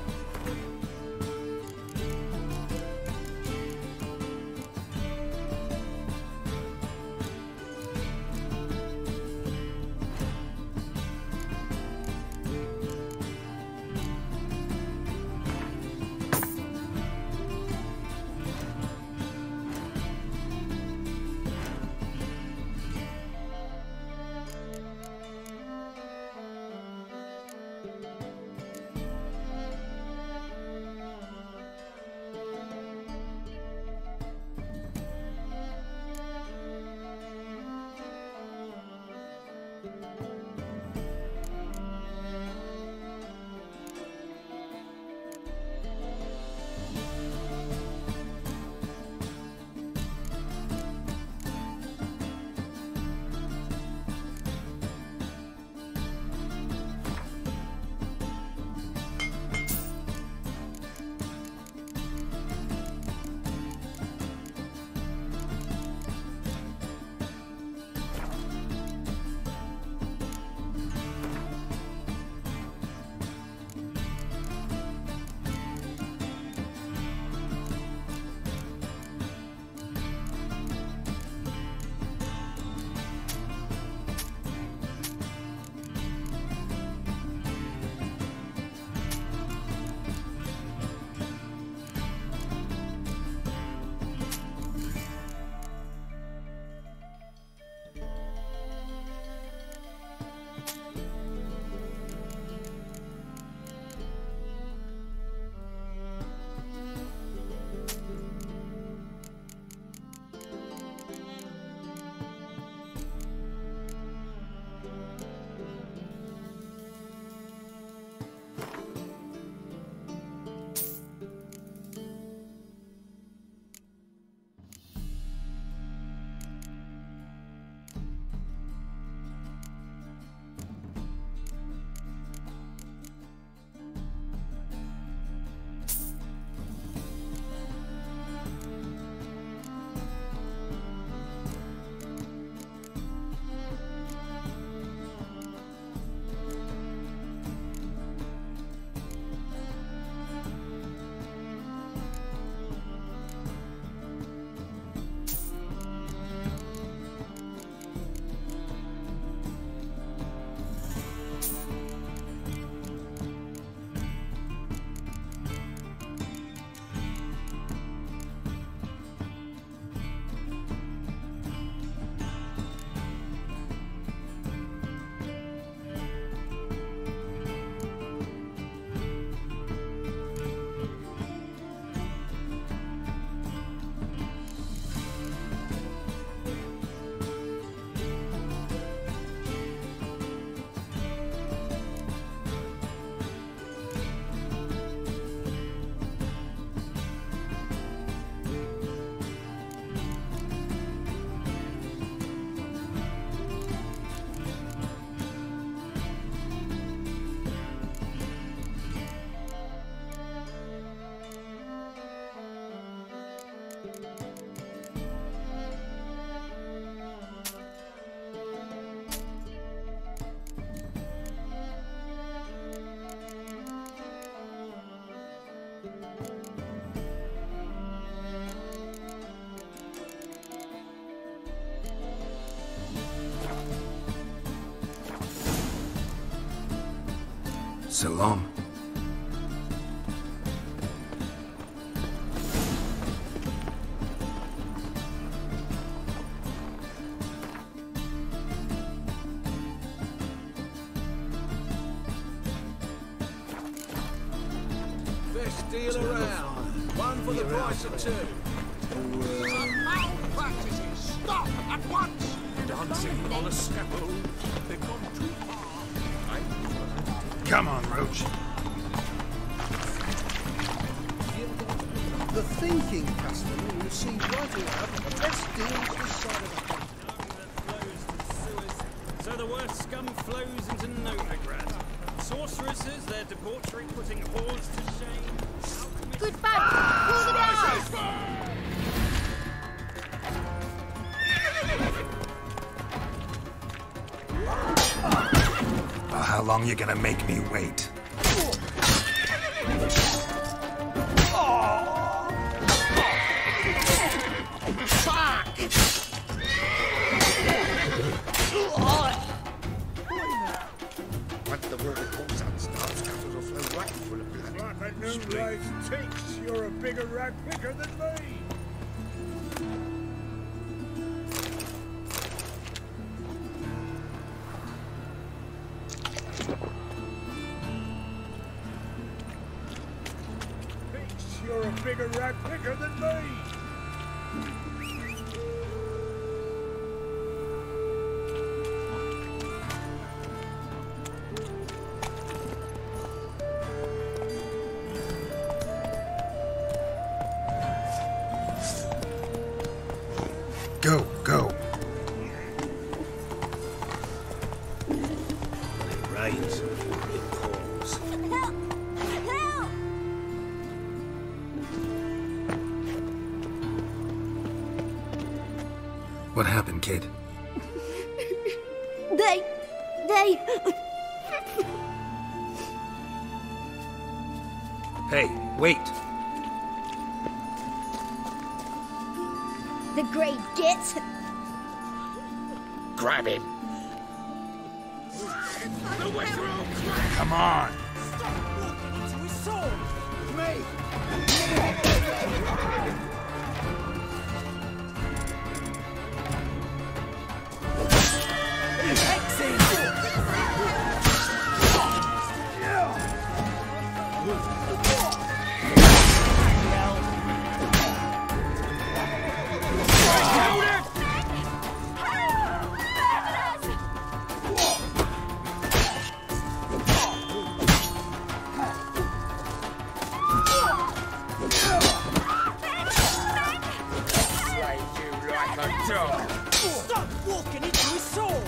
Speaker 2: Salam.
Speaker 14: Best deal around. One for the price of two.
Speaker 17: Malpractices! Stop at once!
Speaker 14: Dancing on a scaffold. They've gone too far.
Speaker 2: Come on, Roach.
Speaker 13: The thinking customer will see right aloud the best deals this side of the country.
Speaker 19: So the worst scum flows into Novigrad. Sorceresses, their debauchery putting whores to shame.
Speaker 5: Good fight! Pull the dogs!
Speaker 2: How long you gonna make me wait?
Speaker 11: Once the war with Corsair starts, cattle will flow right full of blood.
Speaker 7: Like a new Ryzen ticks, you're a bigger rag picker than me. You're a bigger rag picker than me!
Speaker 2: Go, go.
Speaker 9: It rains, it pours.
Speaker 5: Help! Help!
Speaker 2: What happened, kid?
Speaker 5: They...
Speaker 2: Hey, wait.
Speaker 5: The great git.
Speaker 11: Grab him.
Speaker 2: Come on.
Speaker 15: Stop walking into his sword!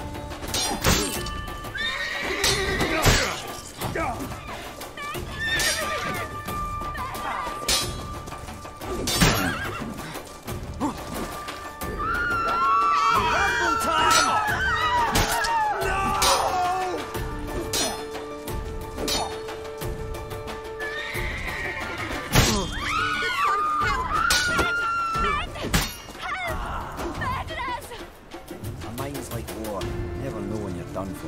Speaker 15: Rumble time!
Speaker 20: A mind's like war. Never know when you're done for.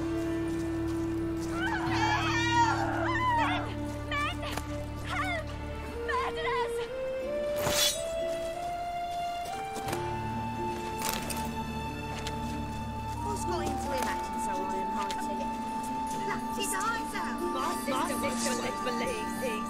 Speaker 12: What's got into him acting so iron-hearted? Laughed his eyes out.
Speaker 6: My sister believes this.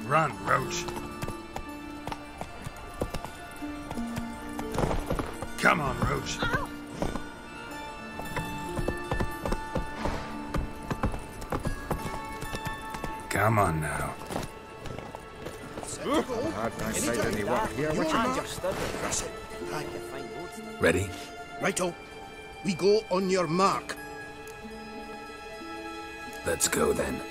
Speaker 2: Run, Roach. Come on, Roach. Come on now.
Speaker 11: Hard night sight any work here. What's your mark?
Speaker 13: That's it.
Speaker 2: Ready?
Speaker 13: Righto. We go on your mark.
Speaker 2: Let's go then.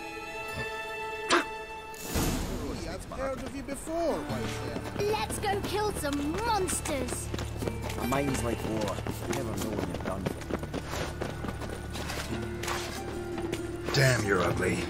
Speaker 13: I've heard of you before, White.
Speaker 5: Let's go kill some monsters.
Speaker 20: A mind's like war. Never know when you're done for.
Speaker 2: Damn, you're ugly.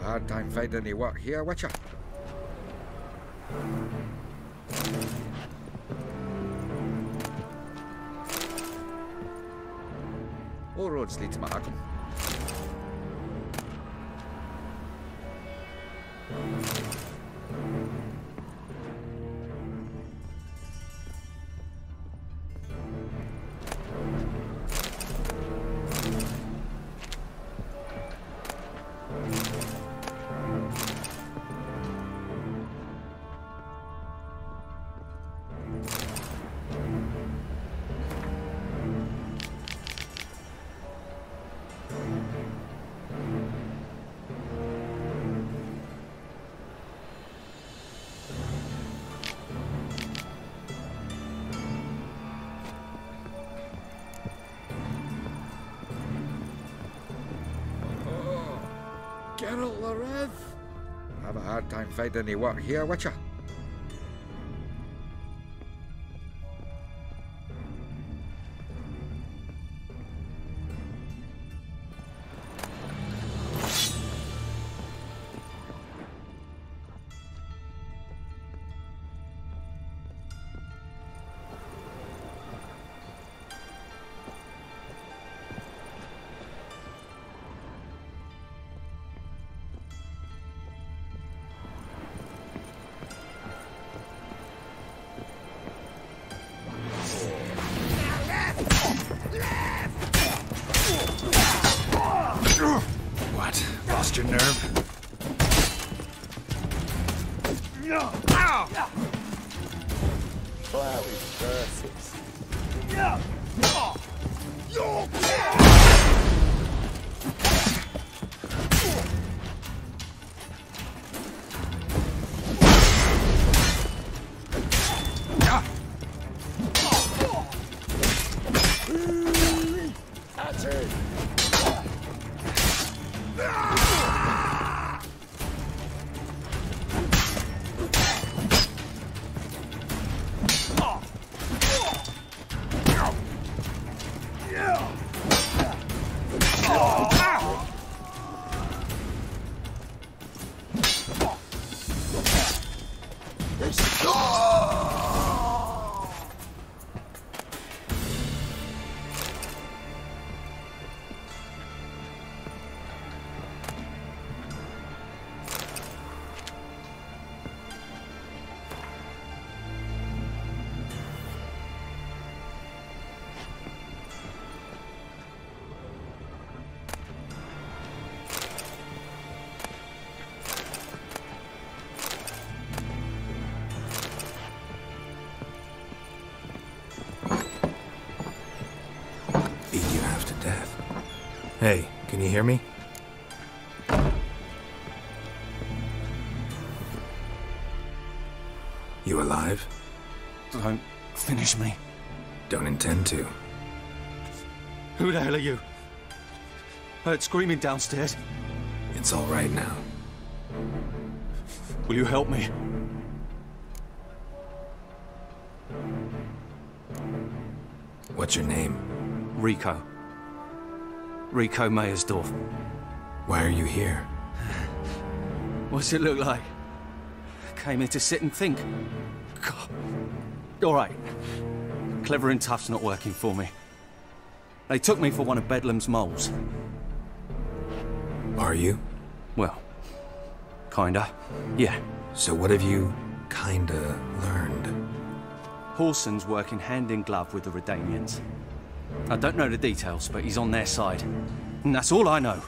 Speaker 11: hard time finding any work here, Witcher. All roads lead to Mahakam. Geralt the Rev. Have a hard time finding any work here, Witcher.
Speaker 2: What? Lost your nerve?
Speaker 16: Cloudy verses. That's it.
Speaker 2: Hey, can you hear me? You alive?
Speaker 21: Don't finish me.
Speaker 2: Don't intend to.
Speaker 21: Who the hell are you? Heard screaming downstairs.
Speaker 2: It's all right now.
Speaker 21: Will you help me?
Speaker 2: What's your name?
Speaker 21: Rico. Rico Meyersdorf.
Speaker 2: Why are you here?
Speaker 21: What's it look like? Came here to sit and think. God. All right. Clever and tough's not working for me. They took me for one of Bedlam's moles.
Speaker 2: Are you?
Speaker 21: Well, kinda. Yeah.
Speaker 2: So what have you kinda learned?
Speaker 21: Horson's working hand in glove with the Redanians. I don't know the details, but he's on their side. And that's all I know.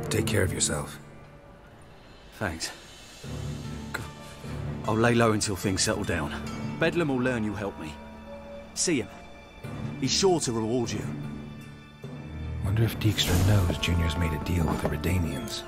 Speaker 2: Take care of yourself.
Speaker 21: Thanks. God. I'll lay low until things settle down. Bedlam will learn you helped me. See him. He's sure to reward you.
Speaker 2: Wonder if Dijkstra knows Junior's made a deal with the Redanians.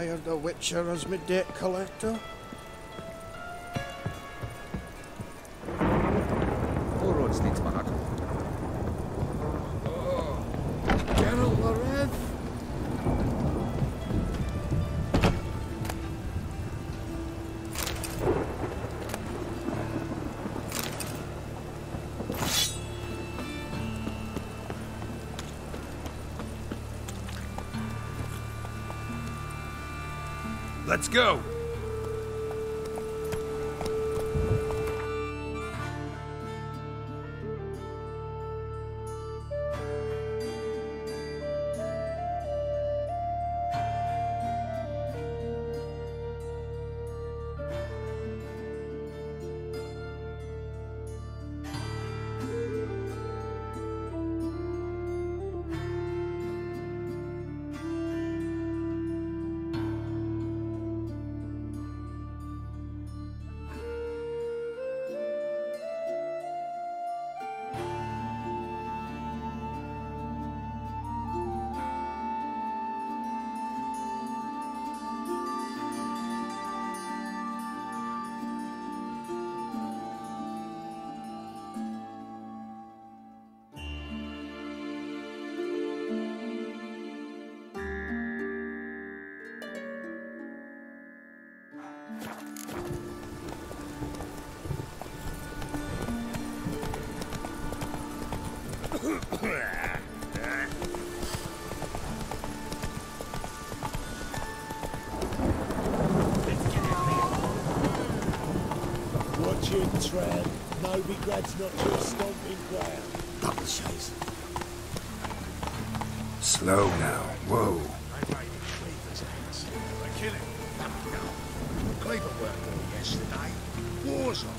Speaker 13: hired a witcher as my debt collector.
Speaker 21: All roads lead to Monaco.
Speaker 14: Geralt the Red. Let's go.
Speaker 7: Watch your tread. Novigrad's not your stomping ground.
Speaker 15: Double chase.
Speaker 2: Slow now. Whoa.
Speaker 14: They kill him. Cleaver worked all yesterday. War's on.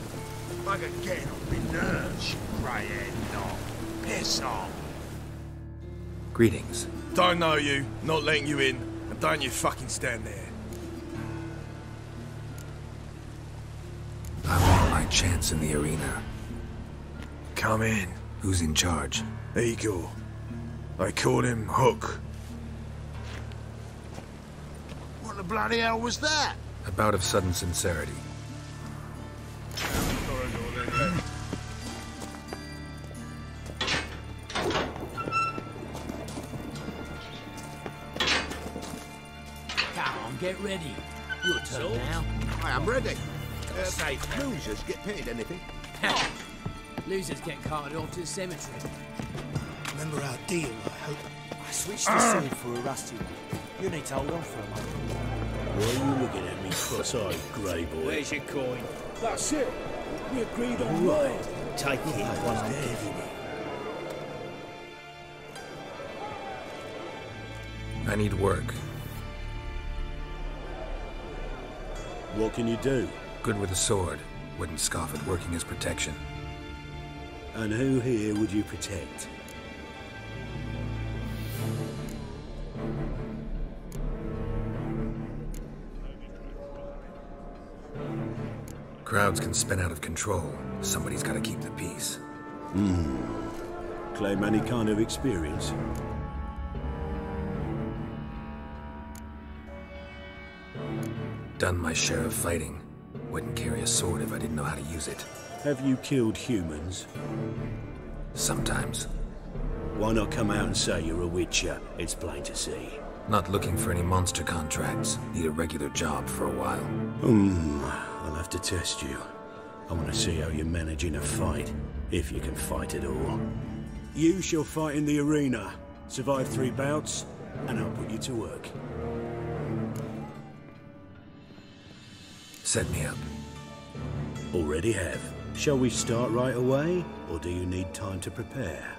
Speaker 14: Bugger getting on me nerves, you grey-haired knob. Piss off.
Speaker 2: Greetings.
Speaker 14: Don't know you, not letting you in, and don't you fucking stand there.
Speaker 2: I want my chance in the arena.
Speaker 14: Come in.
Speaker 2: Who's in charge?
Speaker 14: Eagle. They called him Hook.
Speaker 7: What the bloody hell was that?
Speaker 2: A bout of sudden sincerity.
Speaker 15: Come on, get ready. Your turn now.
Speaker 18: I am ready.
Speaker 15: Safe.
Speaker 18: Losers get paid anything?
Speaker 15: Losers get carted off to the cemetery.
Speaker 13: Remember our deal, I hope.
Speaker 15: I switched the sword for a rusty one. You need to hold on for a moment.
Speaker 7: Why are you looking at me cross-eyed, grey boy?
Speaker 15: Where's your coin?
Speaker 7: That's it. We agreed on
Speaker 15: Right. Take it while I'm giving it.
Speaker 2: I need work.
Speaker 7: What can you do?
Speaker 2: Good with a sword. Wouldn't scoff at working as protection.
Speaker 7: And who here would you protect?
Speaker 2: Crowds can spin out of control. Somebody's got to keep the peace.
Speaker 7: Claim any kind of experience?
Speaker 2: Done my share of fighting. Wouldn't carry a sword if I didn't know how to use it.
Speaker 7: Have you killed humans?
Speaker 2: Sometimes.
Speaker 7: Why not come out and say you're a witcher? It's plain to see.
Speaker 2: Not looking for any monster contracts. Need a regular job for a while.
Speaker 7: I'll have to test you. I want to see how you manage in a fight, if you can fight at all. You shall fight in the arena. Survive 3 bouts, and I'll put you to work.
Speaker 2: Set me up.
Speaker 7: Already have. Shall we start right away, or do you need time to prepare?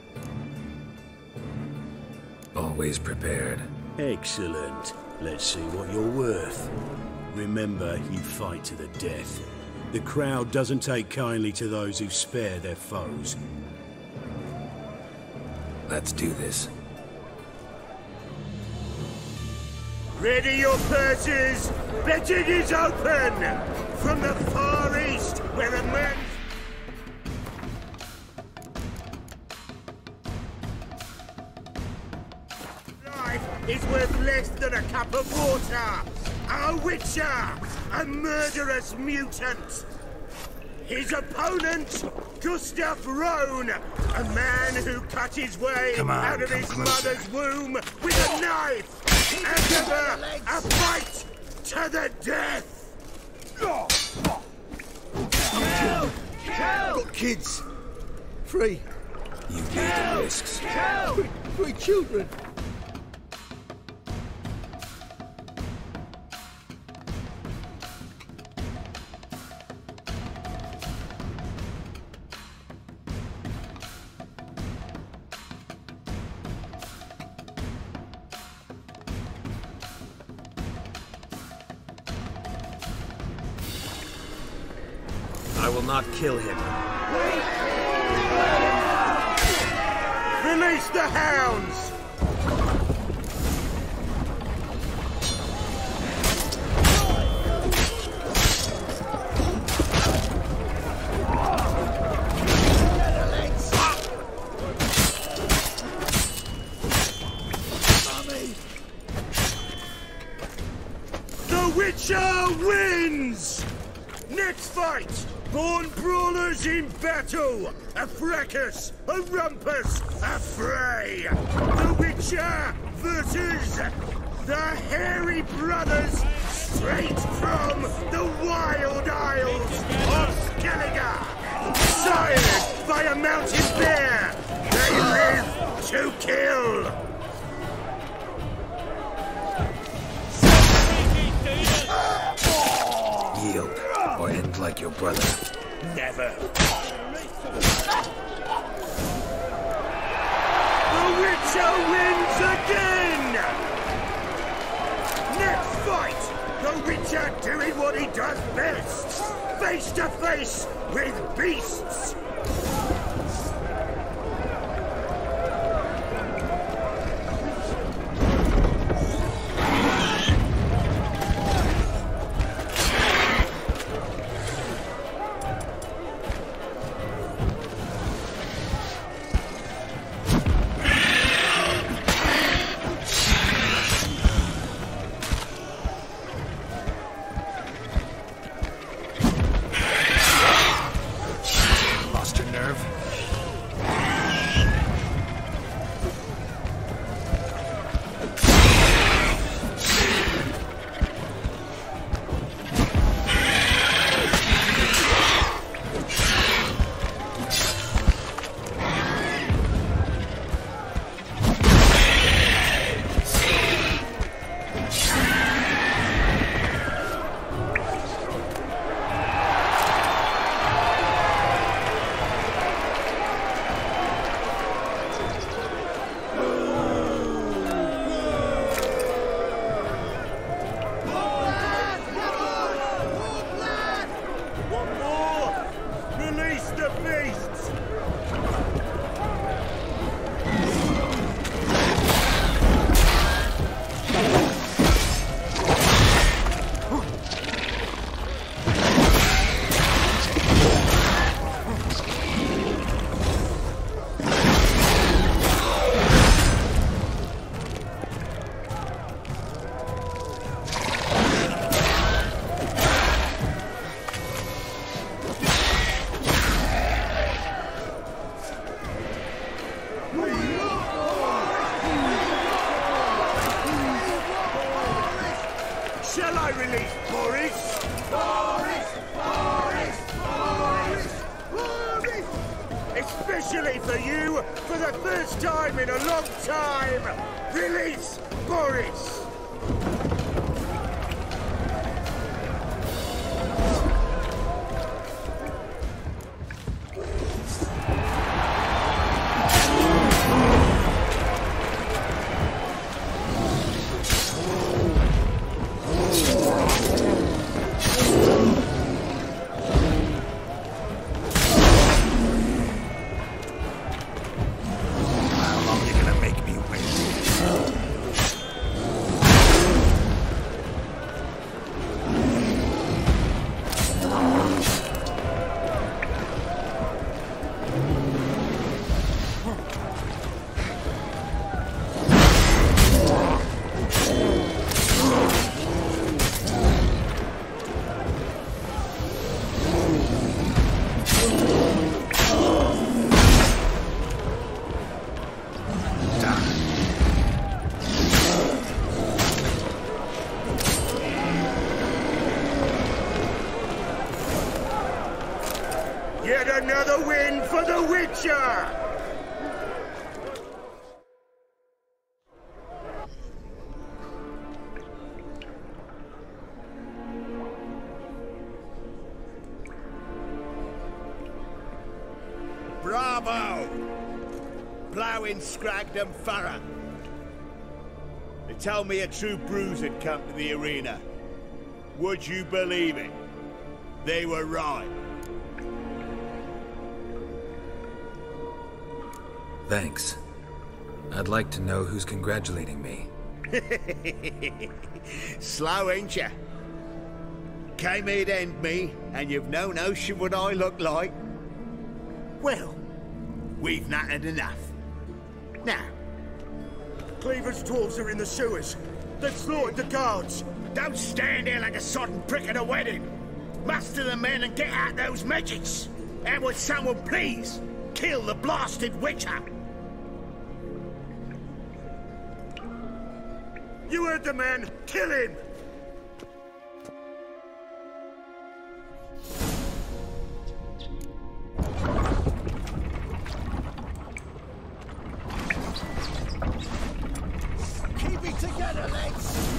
Speaker 2: Always prepared.
Speaker 7: Excellent. Let's see what you're worth. Remember, you fight to the death. The crowd doesn't take kindly to those who spare their foes.
Speaker 2: Let's do this.
Speaker 7: Ready your purses! Betting is open! From the far east, where a man... life is worth less than a cup of water! A witcher! A murderous mutant! His opponent, Gustav Rohn, a man who cut his way out of his mother's womb with a knife, and ever a fight to the death!
Speaker 13: Got kids. Free.
Speaker 2: You need the risks.
Speaker 13: Free children.
Speaker 18: I will not kill him.
Speaker 7: Release the hounds! The Witcher wins! Next fight! Born brawlers in battle! A fracas! A rumpus! A fray! The Witcher versus the Hairy Brothers straight from the Wild Isles of Skellige! Sired by a mountain bear! They live to kill!
Speaker 2: Yield, or end like your brother.
Speaker 7: Never. The Witcher wins again! Next fight! The Witcher doing what he does best! Face to face with beasts! Shall I release Boris? Boris! Especially for you, for the first time in a long time, release Boris! Yet another win for the Witcher!
Speaker 14: Bravo! Ploughing Scragdon Farah. They told me a true bruise had come to the arena. Would you believe it? They were right.
Speaker 2: Thanks. I'd like to know who's congratulating me.
Speaker 14: Slow, ain't ya? Came here to end me, and you've no notion what I look like. Well, we've nattered enough. Now,
Speaker 7: Cleaver's dwarves are in the sewers. They've slaughtered the guards.
Speaker 14: don't stand there like a sodden prick at a wedding. Muster the men and get out those midgets. And would someone please kill the blasted Witcher?
Speaker 7: You heard the man. Kill him!
Speaker 14: Keep it together, lads!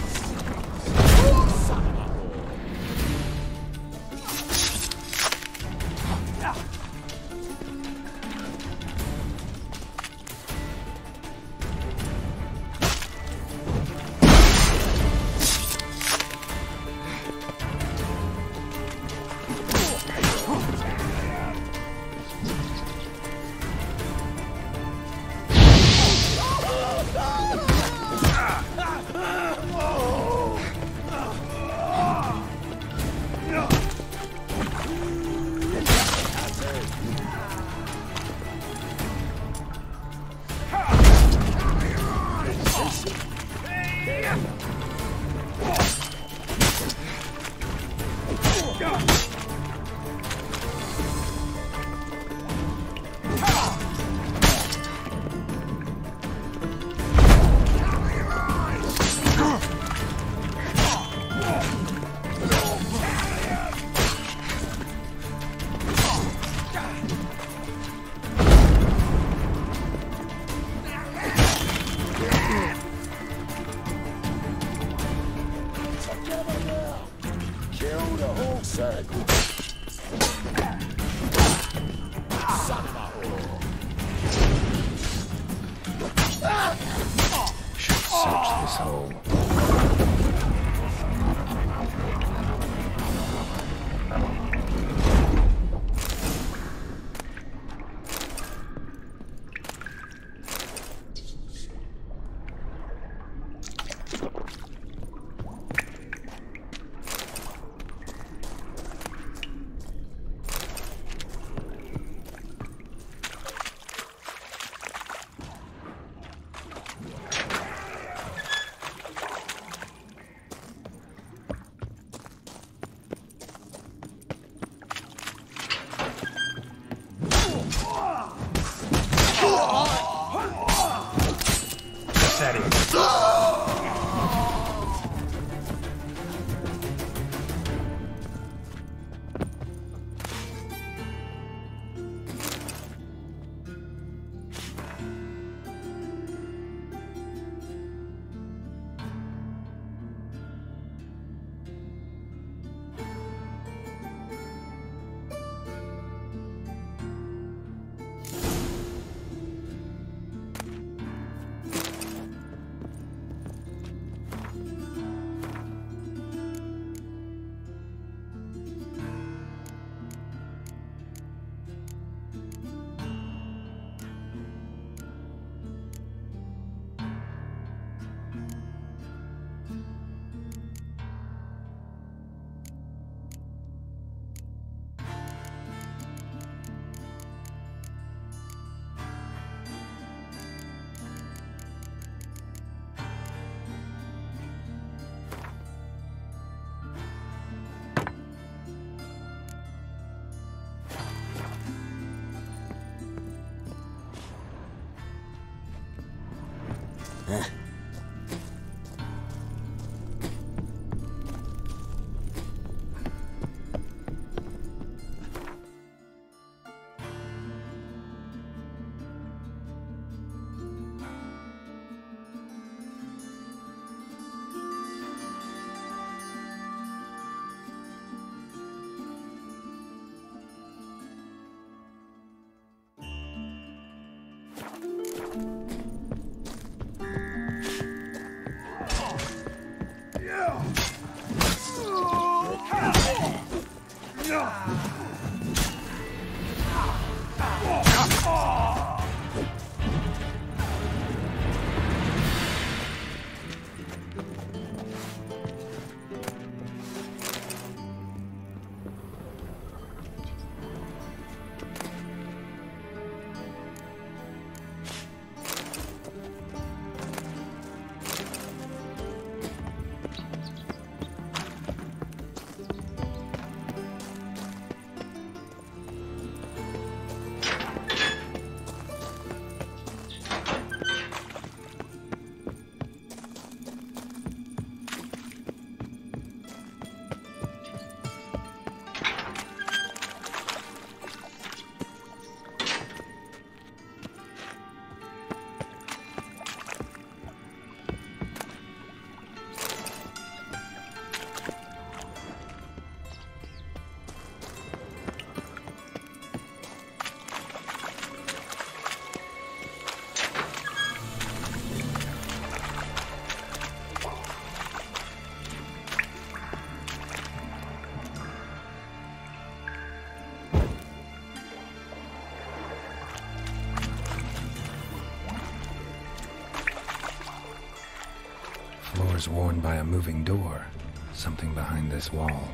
Speaker 2: floor's worn by a moving door. Something behind this wall.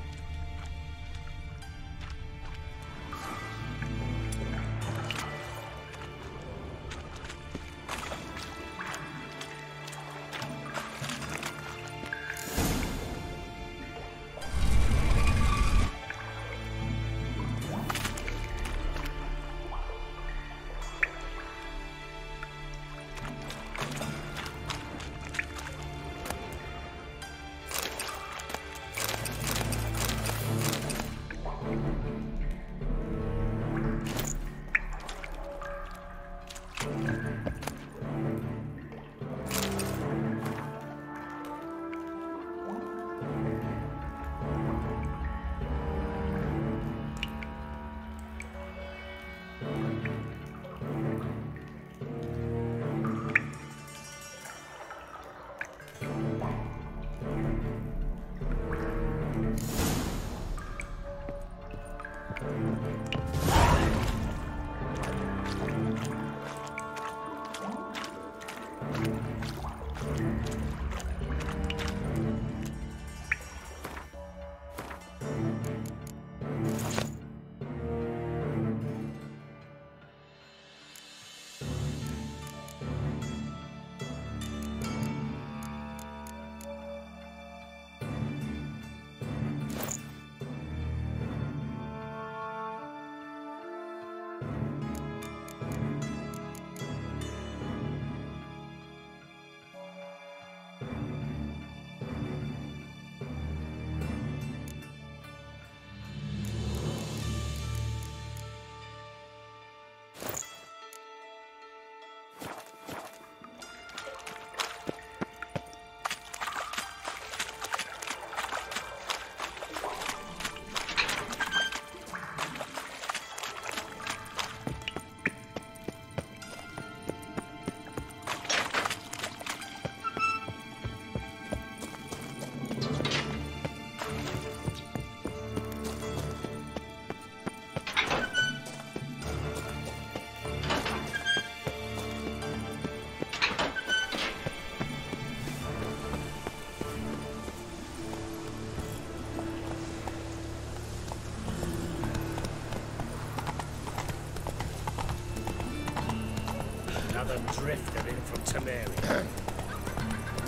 Speaker 17: Another drifter in from Tamari.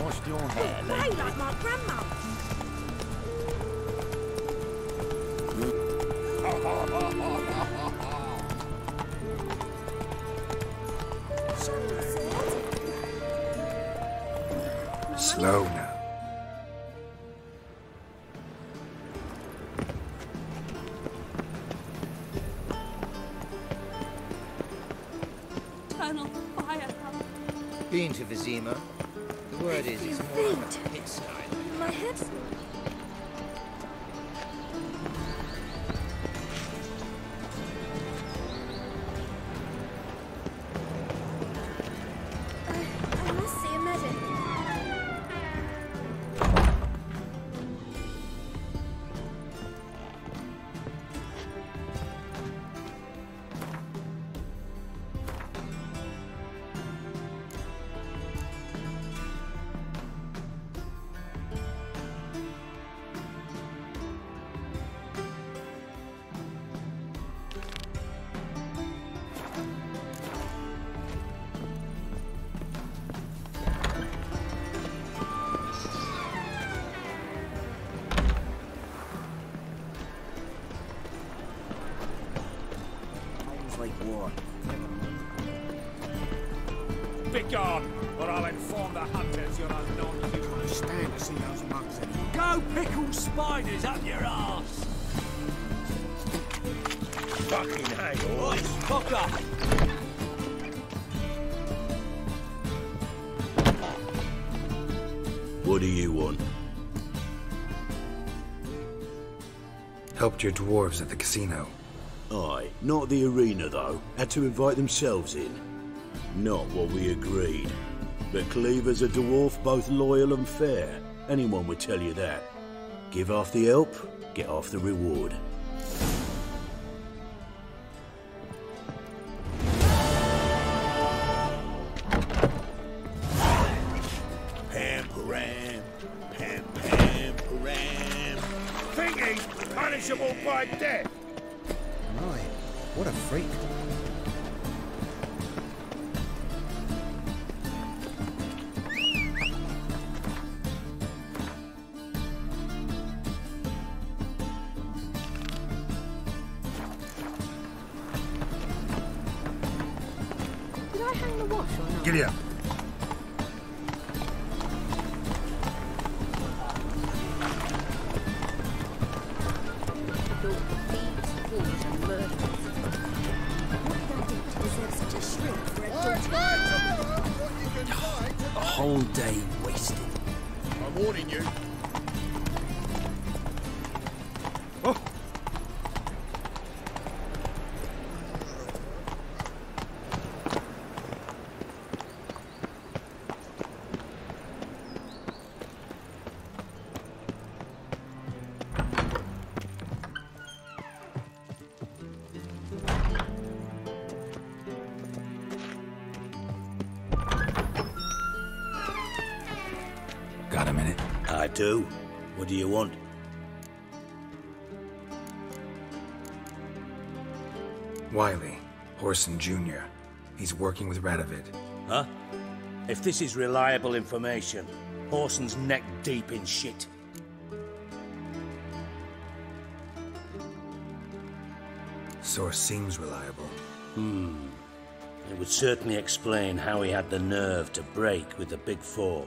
Speaker 12: What's your hair? Hey, like my grandma.
Speaker 2: Slow now.
Speaker 5: Turn on fire.
Speaker 1: Been to Vizima. The word is it's more like a pit style.
Speaker 5: My head's... I must see a medic.
Speaker 17: Begone, or I'll inform the hunters you're a non-human. Stand to see those monks anymore. Go pickle spiders up your arse! Fucking hang on. Fuck up!
Speaker 7: What do you want?
Speaker 2: Helped your dwarves at the casino.
Speaker 7: Aye, not the arena though. Had to invite themselves in. Not what we agreed. But Cleaver's a dwarf, both loyal and fair. Anyone would tell you that. Give half the help, get half the reward.
Speaker 14: Pam, param.
Speaker 1: What a freak.
Speaker 5: Did I hang the wash or not?
Speaker 2: Giddy up.
Speaker 15: A whole day wasted.
Speaker 14: I'm warning you.
Speaker 2: Got a minute?
Speaker 9: I do. What do you want?
Speaker 2: Wiley, Horson Jr. He's working with Radovid.
Speaker 9: Huh? If this is reliable information, Horson's neck deep in shit.
Speaker 2: Source seems reliable.
Speaker 9: It would certainly explain how he had the nerve to break with the Big Four.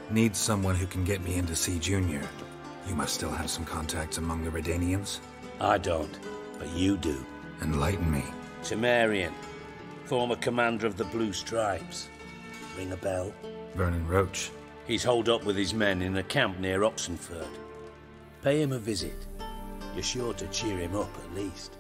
Speaker 2: Need someone who can get me in to see Junior. You must still have some contacts among the Redanians?
Speaker 9: I don't, but you do.
Speaker 2: Enlighten me.
Speaker 9: Temerian, former commander of the Blue Stripes. Ring a bell?
Speaker 2: Vernon Roach.
Speaker 9: He's holed up with his men in a camp near Oxenford. Pay him a visit. You're sure to cheer him up, at least.